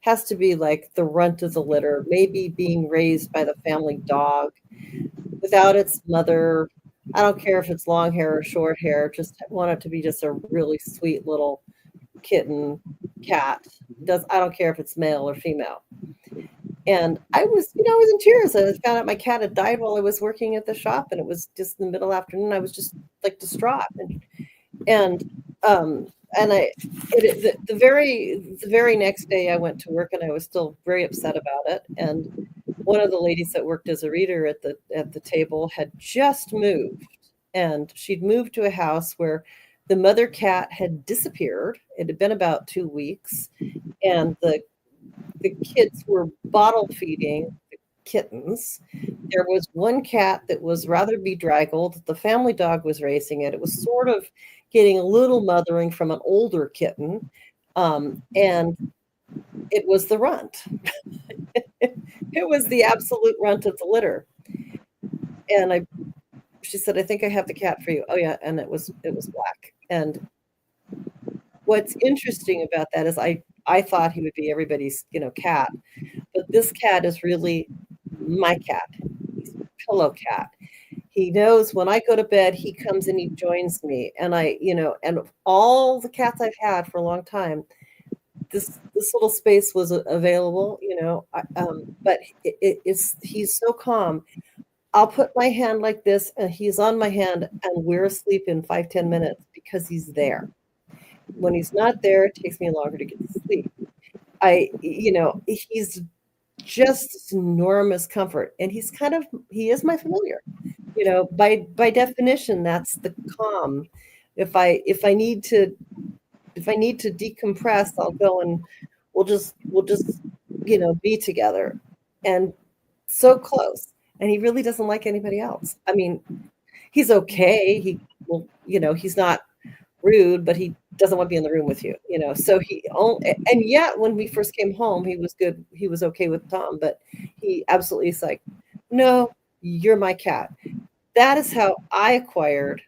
Has to be like the runt of the litter, maybe being raised by the family dog without its mother. I don't care if it's long hair or short hair, just want it to be just a really sweet little kitten cat. Does I don't care if it's male or female. And I was in tears. I found out my cat had died while I was working at the shop, and it was just in the middle afternoon. I was just like distraught, and um and the very next day I went to work, and I was still very upset about it. And one of the ladies that worked as a reader at the table had just moved, and she'd moved to a house where the mother cat had disappeared. It had been about 2 weeks, and the kids were bottle feeding the kittens. There was one cat that was rather bedraggled. The family dog was racing it. It was sort of getting a little mothering from an older kitten. And it was the runt. It was the absolute runt of the litter. And she said, "I think I have the cat for you." Oh yeah, and it was black. And what's interesting about that is I thought he would be everybody's, cat, but this cat is really my cat. He's my pillow cat. He knows when I go to bed, he comes and he joins me. And and of all the cats I've had for a long time, this little space was available, but he's so calm. I'll put my hand like this, and he's on my hand, and we're asleep in 5-10 minutes because he's there. When he's not there, it takes me longer to get to sleep. He's just this enormous comfort, and he is my familiar. By definition, that's the calm. If I need to decompress, I'll go and we'll just be together, and so close. And he really doesn't like anybody else. I mean, he's okay. He's not rude, but he doesn't want to be in the room with you, so and yet when we first came home, he was good. He was okay with Tom, but he absolutely is like, "No, you're my cat." That is how I acquired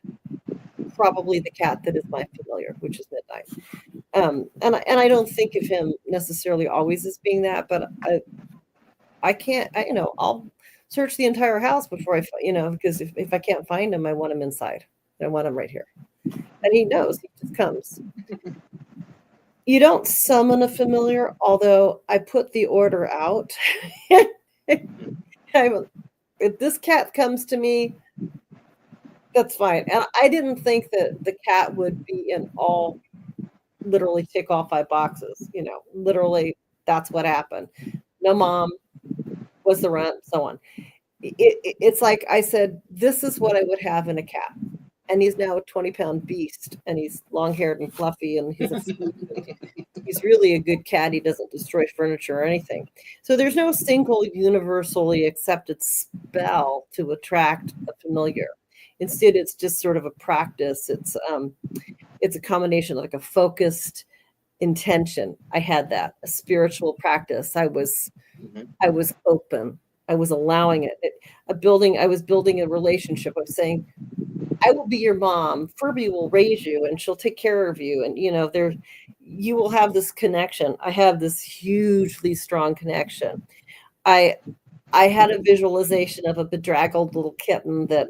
probably the cat that is my familiar, which is Midnight. And I don't think of him necessarily always as being that, but I can't, I'll search the entire house before because if I can't find him, I want him inside. I want him right here. And he knows, he just comes. You don't summon a familiar, although I put the order out. If this cat comes to me, that's fine. And I didn't think that the cat would be in all literally tick off 5 boxes. Literally, that's what happened. No mom, was the runt, so on. It's like I said, this is what I would have in a cat. And he's now a 20-pound beast, and he's long haired and fluffy, and he's really a good cat. He doesn't destroy furniture or anything. So there's no single universally accepted spell to attract a familiar. Instead, it's just sort of a practice. It's a combination of like a focused intention. I had that, a spiritual practice. I was open. I was allowing it. I was building a relationship of saying, I will be your mom. Furby will raise you, and she'll take care of you. And you will have this connection. I have this hugely strong connection. I had a visualization of a bedraggled little kitten that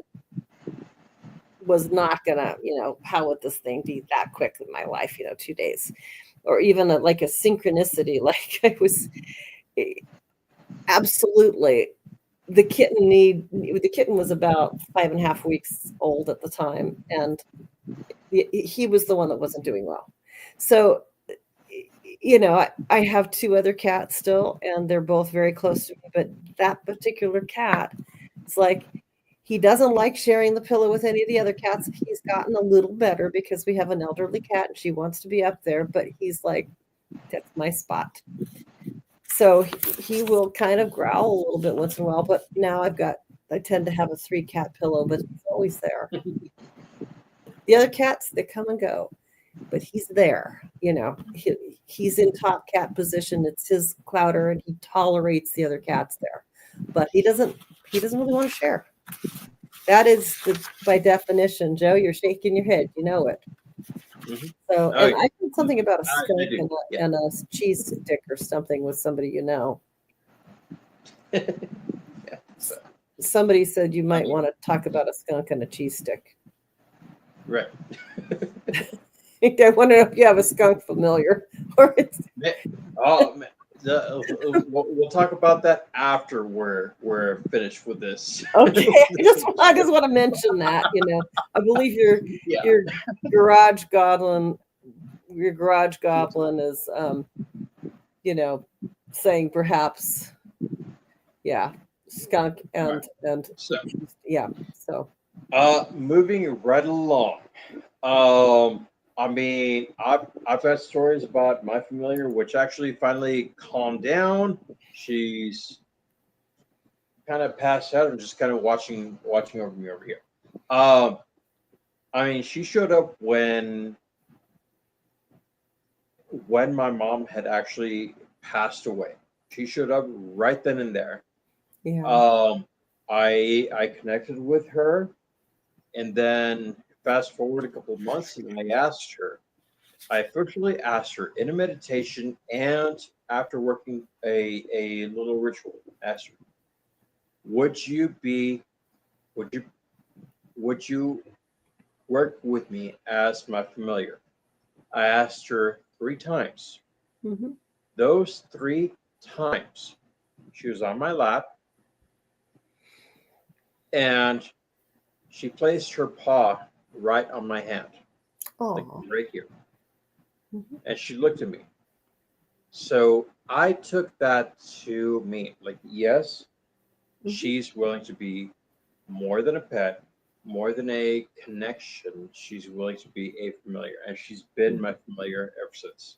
was not gonna, how would this thing be that quick in my life? 2 days, or even like a synchronicity. Like I was absolutely. The kitten was about 5.5 weeks old at the time, and he was the one that wasn't doing well. So, I have 2 other cats still, and they're both very close to me. But that particular cat, it's like He doesn't like sharing the pillow with any of the other cats. He's gotten a little better because we have an elderly cat and she wants to be up there, but he's like, that's my spot. So he will kind of growl a little bit once in a while, but now I tend to have a 3-cat pillow, but he's always there. The other cats, they come and go, but he's there. He's in top cat position. It's his clouder, and he tolerates the other cats there, but he doesn't really want to share. That is by definition. Joe, you're shaking your head. You know it. Mm-hmm. So, and I heard something about a I skunk do. and a cheese stick or something with somebody you know. Yeah, so, Somebody said you might want to talk about a skunk and a cheese stick. right. I wonder if you have a skunk familiar, or it's Oh man, we'll talk about that after we're finished with this. okay. I just want to mention that. I believe Yeah. your garage goblin is saying perhaps, yeah, skunk and So, yeah. So moving right along. I mean, I've had stories about my familiar, which actually finally calmed down. She's kind of passed out and just kind of watching over me over here. I mean, she showed up when my mom had actually passed away. She showed up right then and there. yeah. I connected with her, and then fast forward a couple of months, and I officially asked her in a meditation and after working a little ritual, asked her, would you work with me as my familiar? I asked her 3 times. Mm-hmm. Those 3 times, she was on my lap and she placed her paw right on my hand, like right here. Mm-hmm. And she looked at me. So I took that to mean, like, yes, Mm-hmm. she's willing to be more than a pet, more than a connection. She's willing to be a familiar, and she's been my familiar ever since.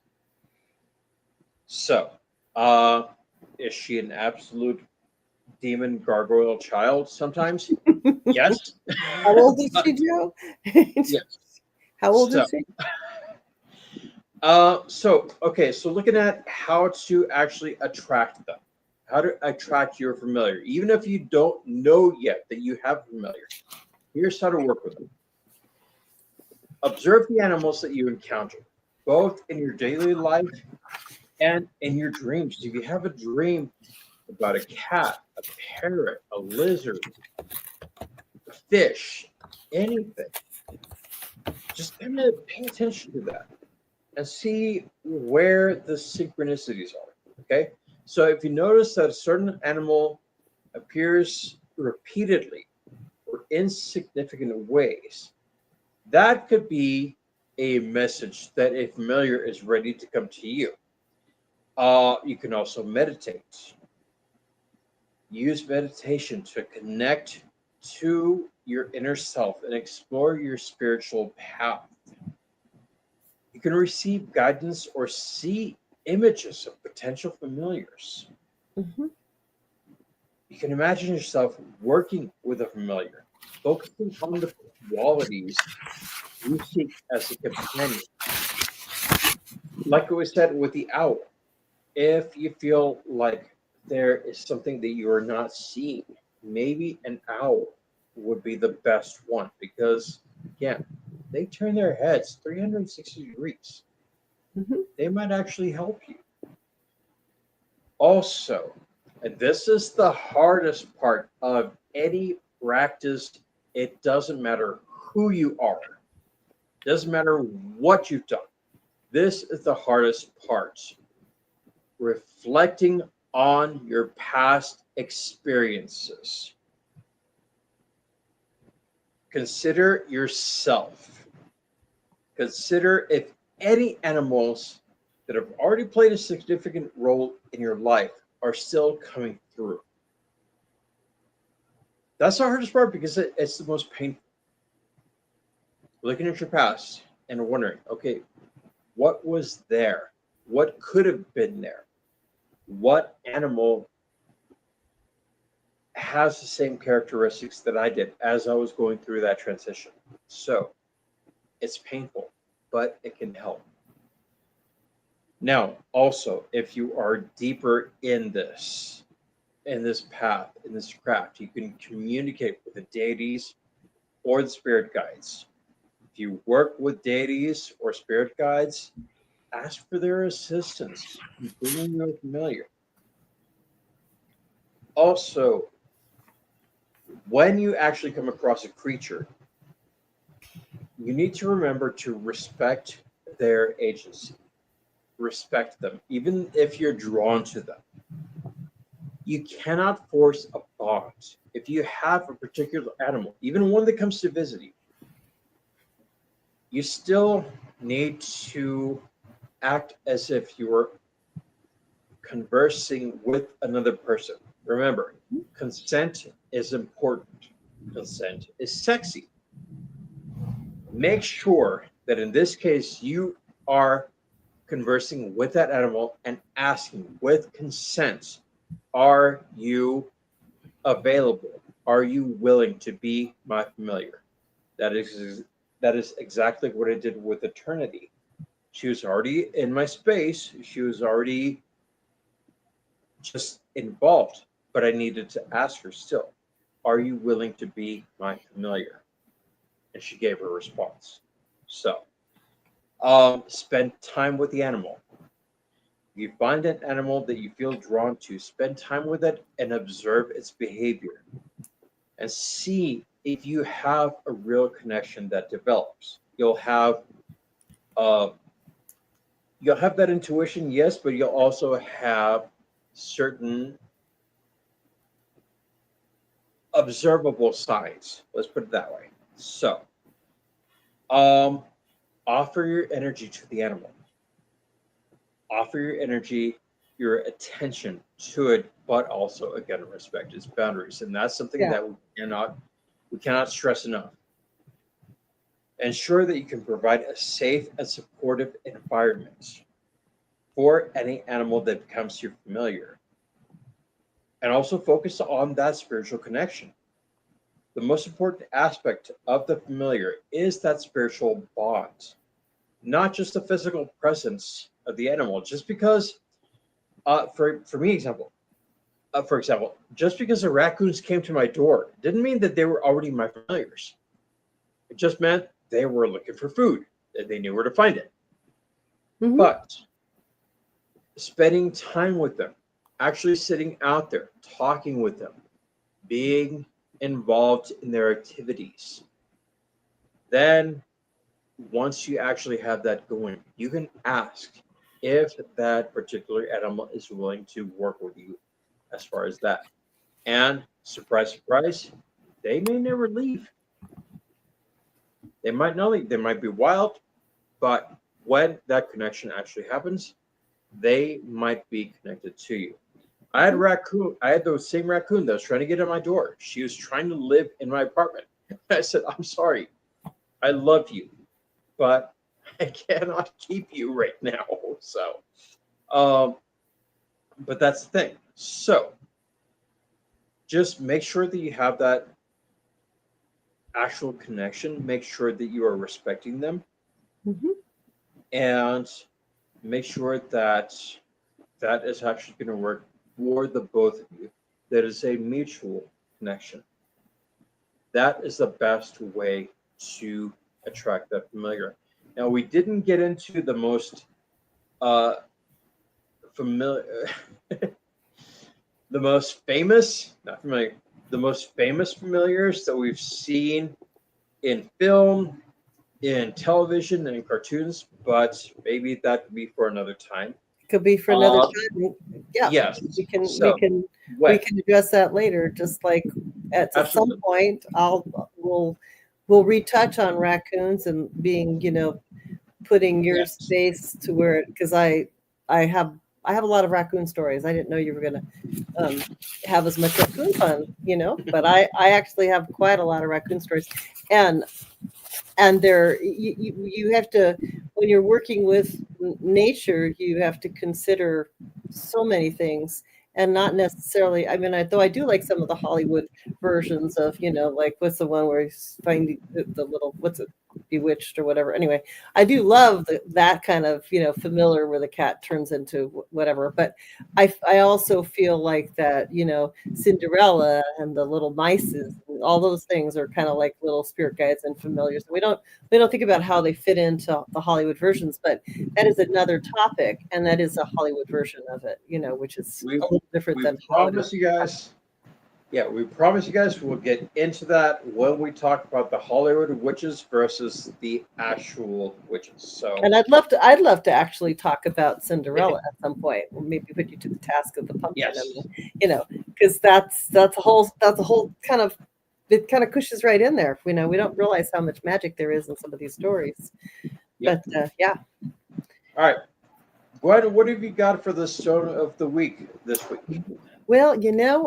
So, is she an absolute demon gargoyle child sometimes? Yes. How old is she, Joe? Yes. How old is she? So looking at how to actually attract them, how to attract your familiar, even if you don't know yet that you have a familiar, here's how to work with them. Observe the animals that you encounter, both in your daily life and in your dreams. If you have a dream about a cat, a parrot, a lizard, a fish, anything, just kind of pay attention to that and see where the synchronicities are. Okay. So if you notice that a certain animal appears repeatedly or insignificant ways, that could be a message that a familiar is ready to come to you. You can also meditate. Use meditation to connect to your inner self and explore your spiritual path. You can receive guidance or see images of potential familiars. Mm-hmm. You can imagine yourself working with a familiar, focusing on the qualities you seek as a companion. Like we said with the owl, if you feel like there is something that you are not seeing, maybe an owl would be the best one because, again, they turn their heads 360 degrees. Mm-hmm. They might actually help you. Also, and this is the hardest part of any practice, it doesn't matter who you are, it doesn't matter what you've done. This is the hardest part. Reflecting on your past experiences. Consider yourself. Consider if any animals that have already played a significant role in your life are still coming through. That's the hardest part because it's the most painful. Looking at your past and wondering, okay, what was there? What could have been there? What animal has the same characteristics that I did as I was going through that transition? So it's painful, but it can help. Now, also, if you are deeper in this path, in this craft, you can communicate with the deities or the spirit guides. If you work with deities or spirit guides, ask for their assistance in bringing you familiar. Also, when you actually come across a creature, you need to remember to respect their agency. Respect them, even if you're drawn to them. You cannot force a bond. If you have a particular animal, even one that comes to visit you, you still need to act as if you were conversing with another person. Remember, consent is important. Consent is sexy. Make sure that in this case you are conversing with that animal and asking with consent, are you available? Are you willing to be my familiar? That is exactly what I did with Eternity. She was already in my space. She was already just involved, but I needed to ask her still, are you willing to be my familiar? And she gave her a response. So, spend time with the animal. You find an animal that you feel drawn to, spend time with it and observe its behavior and see if you have a real connection that develops. Uh, you'll have that intuition, yes, but you'll also have certain observable signs. Let's put it that way. So, um, offer your energy to the animal. Offer your energy, your attention to it, but also again respect its boundaries, and that's something Yeah. that we cannot stress enough. Ensure that you can provide a safe and supportive environment for any animal that becomes your familiar, and also focus on that spiritual connection. The most important aspect of the familiar is that spiritual bond, not just the physical presence of the animal. Just because, for me, for example, just because the raccoons came to my door didn't mean that they were already my familiars. It just meant they were looking for food, that they knew where to find it. Mhm. But spending time with them, actually sitting out there, talking with them, being involved in their activities, then once you actually have that going, you can ask if that particular animal is willing to work with you as far as that. And surprise, surprise, they may never leave. They might not leave. They might be wild, but when that connection actually happens, they might be connected to you. I had raccoon. I had those same raccoon that was trying to get at my door. She was trying to live in my apartment. I said, "I'm sorry. I love you, but I cannot keep you right now." So, um, but that's the thing. So, just make sure that you have that actual connection. Make sure that you are respecting them, Mhm. and make sure that that is actually going to work for the both of you. That is a mutual connection. That is the best way to attract that familiar. Now, we didn't get into the most uh, familiar, the most famous, not familiar, the most famous familiars that we've seen in film, in television, and in cartoons, but maybe that could be for another time. Could be for another Uh, time. Yeah, yes. we can we So, can we when? can address that later. Just like at some Absolutely. point, we'll retouch on raccoons and being, putting your Yes. space to where, because I have I have a lot of raccoon stories. I didn't know you were going to have as much raccoon fun, but I actually have quite a lot of raccoon stories. And you have to, when you're working with nature, you have to consider so many things, and not necessarily, I mean, though I do like some of the Hollywood versions of, like what's the one where he's finding the little, what's it, Bewitched or whatever. Anyway, I do love that kind of, familiar where the cat turns into whatever. But I also feel like that, Cinderella and the little mices, all those things are kind of like little spirit guides and familiars. We don't think about how they fit into the Hollywood versions, but that is another topic, and that is a Hollywood version of it, which is a little different than promise you guys. Yeah, we promise you guys we'll get into that when we talk about the Hollywood witches versus the actual witches. So, and I'd love to actually talk about Cinderella at some point, or maybe put you to the task of the pumpkin. Yes. Because that's a whole kind of, it kind of cushions right in there. We don't realize how much magic there is in some of these stories. Yep. But yeah. All right. What have you got for the stone of the week this week? Well,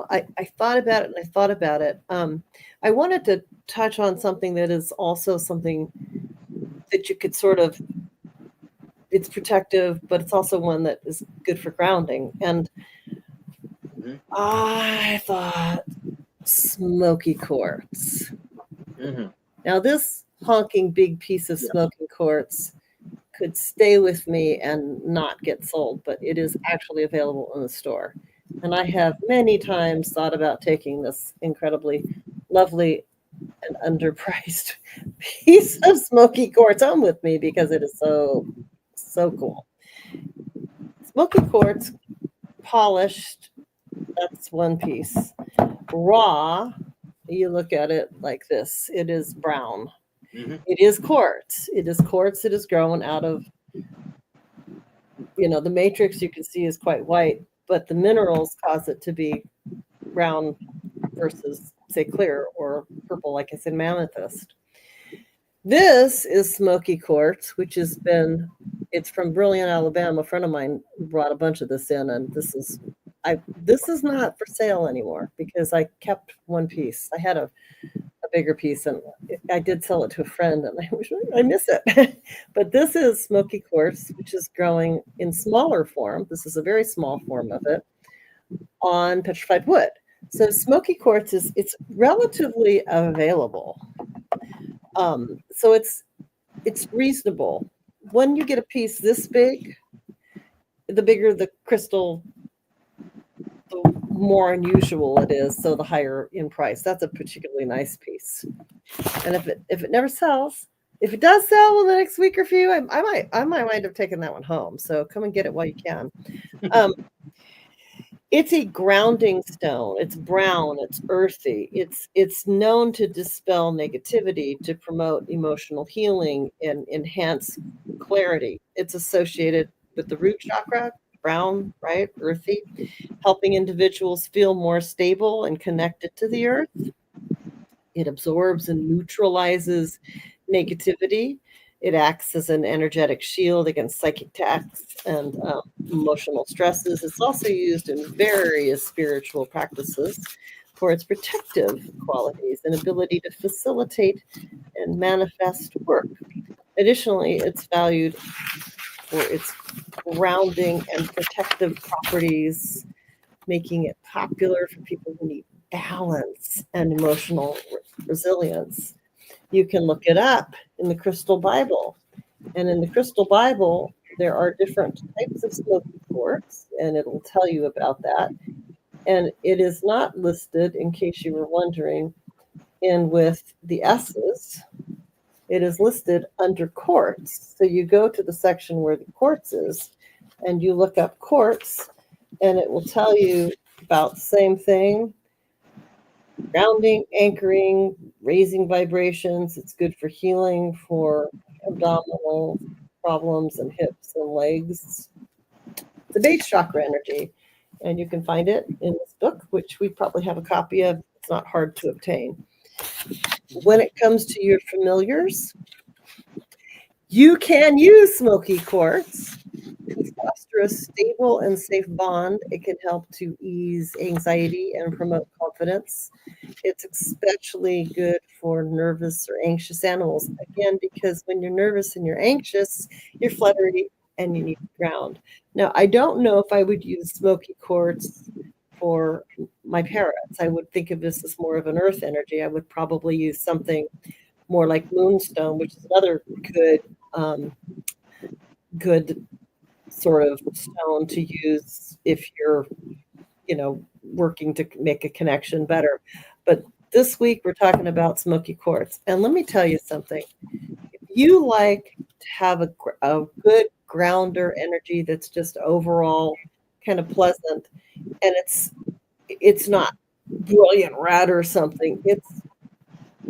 I thought about it and I thought about it. I wanted to touch on something that is also something that you could sort of, it's protective, but it's also one that is good for grounding. And I thought smoky quartz. Now, this honking big piece of smoky quartz could stay with me and not get sold, but it is actually available in the store. And I have many times thought about taking this incredibly lovely and underpriced piece of smoky quartz home with me because it is so, so cool. Smoky quartz, polished, that's one piece. Raw, you look at it like this. It is brown. It is quartz. It is quartz that is grown out of, the matrix you can see is quite white, but the minerals cause it to be brown versus, say, clear or purple, like it's in Amethyst. This is smoky quartz, which it's from Brilliant, Alabama. A friend of mine brought a bunch of this in, and this is not for sale anymore because I kept one piece. I had a bigger piece, and I did sell it to a friend, and I miss it. But this is smoky quartz, which is growing in smaller form. This is a very small form of it on petrified wood. So smoky quartz it's relatively available. So it's reasonable. When you get a piece this big, the bigger the crystal, the more unusual it is, so the higher in price. That's a particularly nice piece. And if it never sells, if it does sell in the next week or few, I might wind up taking that one home. So come and get it while you can. It's a grounding stone. It's brown. It's earthy. It's known to dispel negativity, to promote emotional healing, and enhance clarity. It's associated with the root chakra, brown, right? Earthy, helping individuals feel more stable and connected to the earth. It absorbs and neutralizes negativity. It acts as an energetic shield against psychic attacks and emotional stresses. It's also used in various spiritual practices for its protective qualities and ability to facilitate and manifest work. Additionally, it's valued for its grounding and protective properties, making it popular for people who need balance and emotional resilience. You can look it up in the Crystal Bible. And in the Crystal Bible, there are different types of smoky quartz, and it'll tell you about that. And it is not listed, in case you were wondering, in with the S's. It is listed under quartz. So you go to the section where the quartz is, and you look up quartz, and it will tell you about the same thing. Grounding, anchoring, raising vibrations. It's good for healing for abdominal problems and hips and legs. The base chakra energy. And you can find it in this book, which we probably have a copy of. It's not hard to obtain. When it comes to your familiars, you can use smoky quartz to foster through a stable and safe bond, it can help to ease anxiety and promote confidence. It's especially good for nervous or anxious animals. Again, because when you're nervous and you're anxious, you're fluttery and you need to ground. Now, I don't know if I would use smoky quartz for my parrots. I would think of this as more of an earth energy. I would probably use something more like moonstone, which is another good sort of stone to use if you're, working to make a connection better. But this week we're talking about smoky quartz. And let me tell you something. If you like to have a good grounder energy that's just overall kind of pleasant, and it's not brilliant red or something, it's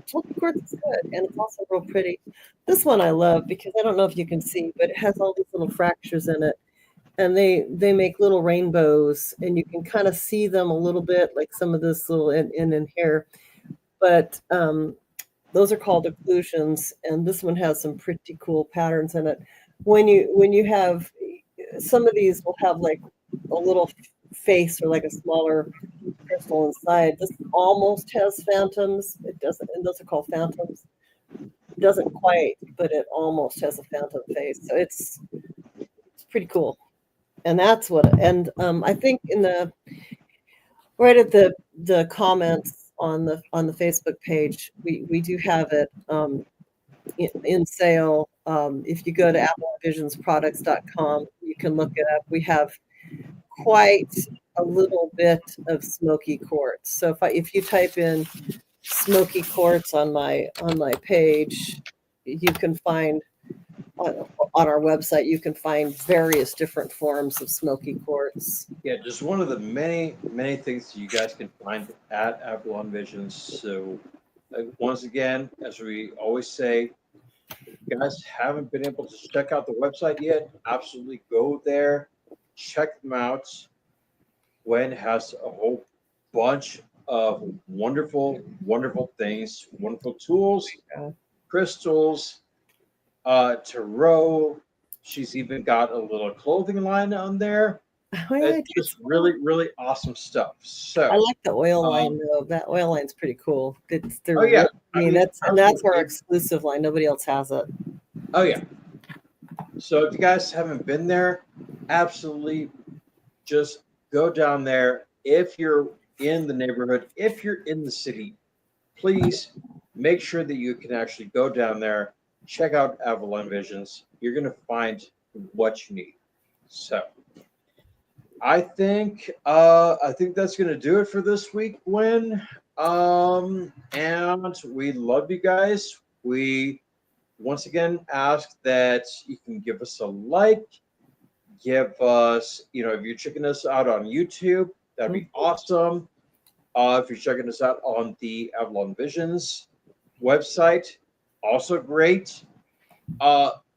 smoky quartz is good, and it's also real pretty. This one I love because I don't know if you can see, but it has all these little fractures in it, and they make little rainbows, and you can kind of see them a little bit, like some of this little in here. But those are called occlusions, and this one has some pretty cool patterns in it. When you have some of these will have like a little face or like a smaller crystal inside. This almost has phantoms. It doesn't, and those are called phantoms. It doesn't quite, but it almost has a phantom face. So it's pretty cool. And that's what, and I think in the right at the comments on the Facebook page, we do have it in sale. If you go to AppleVisionsProducts.com, you can look it up. We have quite a little bit of smoky quartz. So if you type in smoky quartz on my page, you can find on our website, you can find various different forms of smoky quartz. Yeah, just one of the many, many things you guys can find at Avalon Visions. So, once again, as we always say, if you guys haven't been able to check out the website yet, absolutely go there, check them out. Gwen has a whole bunch of wonderful, wonderful things, wonderful tools, crystals, tarot. She's even got a little clothing line on there. Oh, yeah, It's just really, really awesome stuff. So I like the oil line though. That oil line's pretty cool. Oh yeah, I mean that's our exclusive line. Nobody else has it. Oh yeah. So if you guys haven't been there, absolutely just go down there. If you're in the neighborhood, if you're in the city, please make sure that you can actually go down there, check out Avalon Visions. You're going to find what you need. So I think that's going to do it for this week, Gwen. And we love you guys. We once again ask that you can give us a like, give us, if you're checking us out on YouTube, that'd be awesome. If you're checking us out on the Avalon Visions website, also great.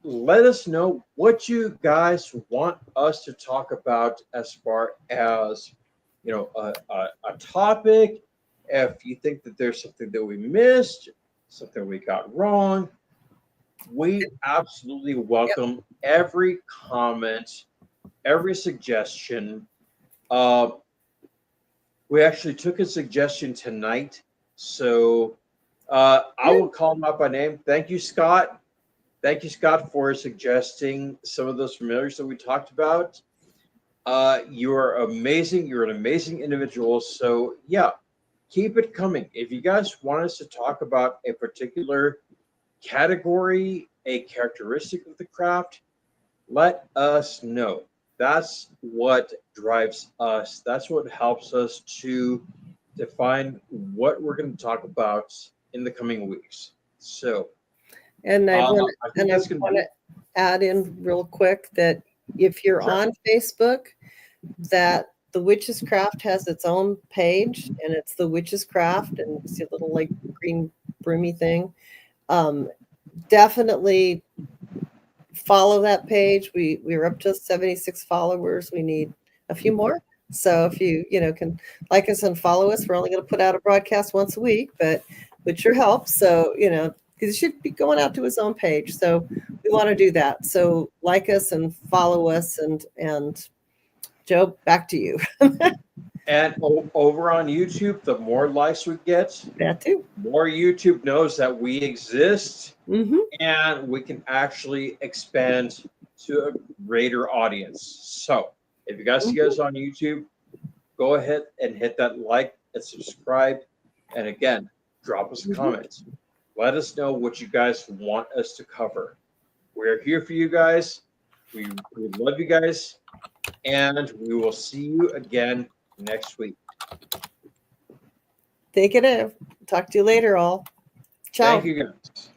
Let us know what you guys want us to talk about as far as, a topic. If you think that there's something that we missed, something we got wrong, we absolutely welcome every comment, every suggestion. We actually took a suggestion tonight, so I will call him out by name. Thank you, Scott. Thank you, Scott, for suggesting some of those familiars that we talked about. You are amazing. You're an amazing individual. So, yeah, keep it coming. If you guys want us to talk about a particular category, a characteristic of the craft, let us know. That's what drives us. That's what helps us to define what we're going to talk about in the coming weeks. So, and I want to add in real quick that if you're on Facebook, that the Witch's Craft has its own page, and it's the Witch's Craft, and you see a little like green broomy thing. Definitely follow that page. We're up to 76 followers. We need a few more. So if you can like us and follow us, we're only going to put out a broadcast once a week, but with your help. So because it should be going out to his own page. So we want to do that. So like us and follow us, and Joe, back to you. And over on YouTube, the more likes we get, That too. more YouTube knows that we exist, Mm-hmm. and we can actually expand to a greater audience. So if you guys see us on YouTube, go ahead and hit that like and subscribe. And again, drop us a comment. Let us know what you guys want us to cover. We're here for you guys. We love you guys. And we will see you again next week. Take it in. Talk to you later, all. Ciao. Thank you guys.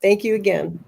Thank you again.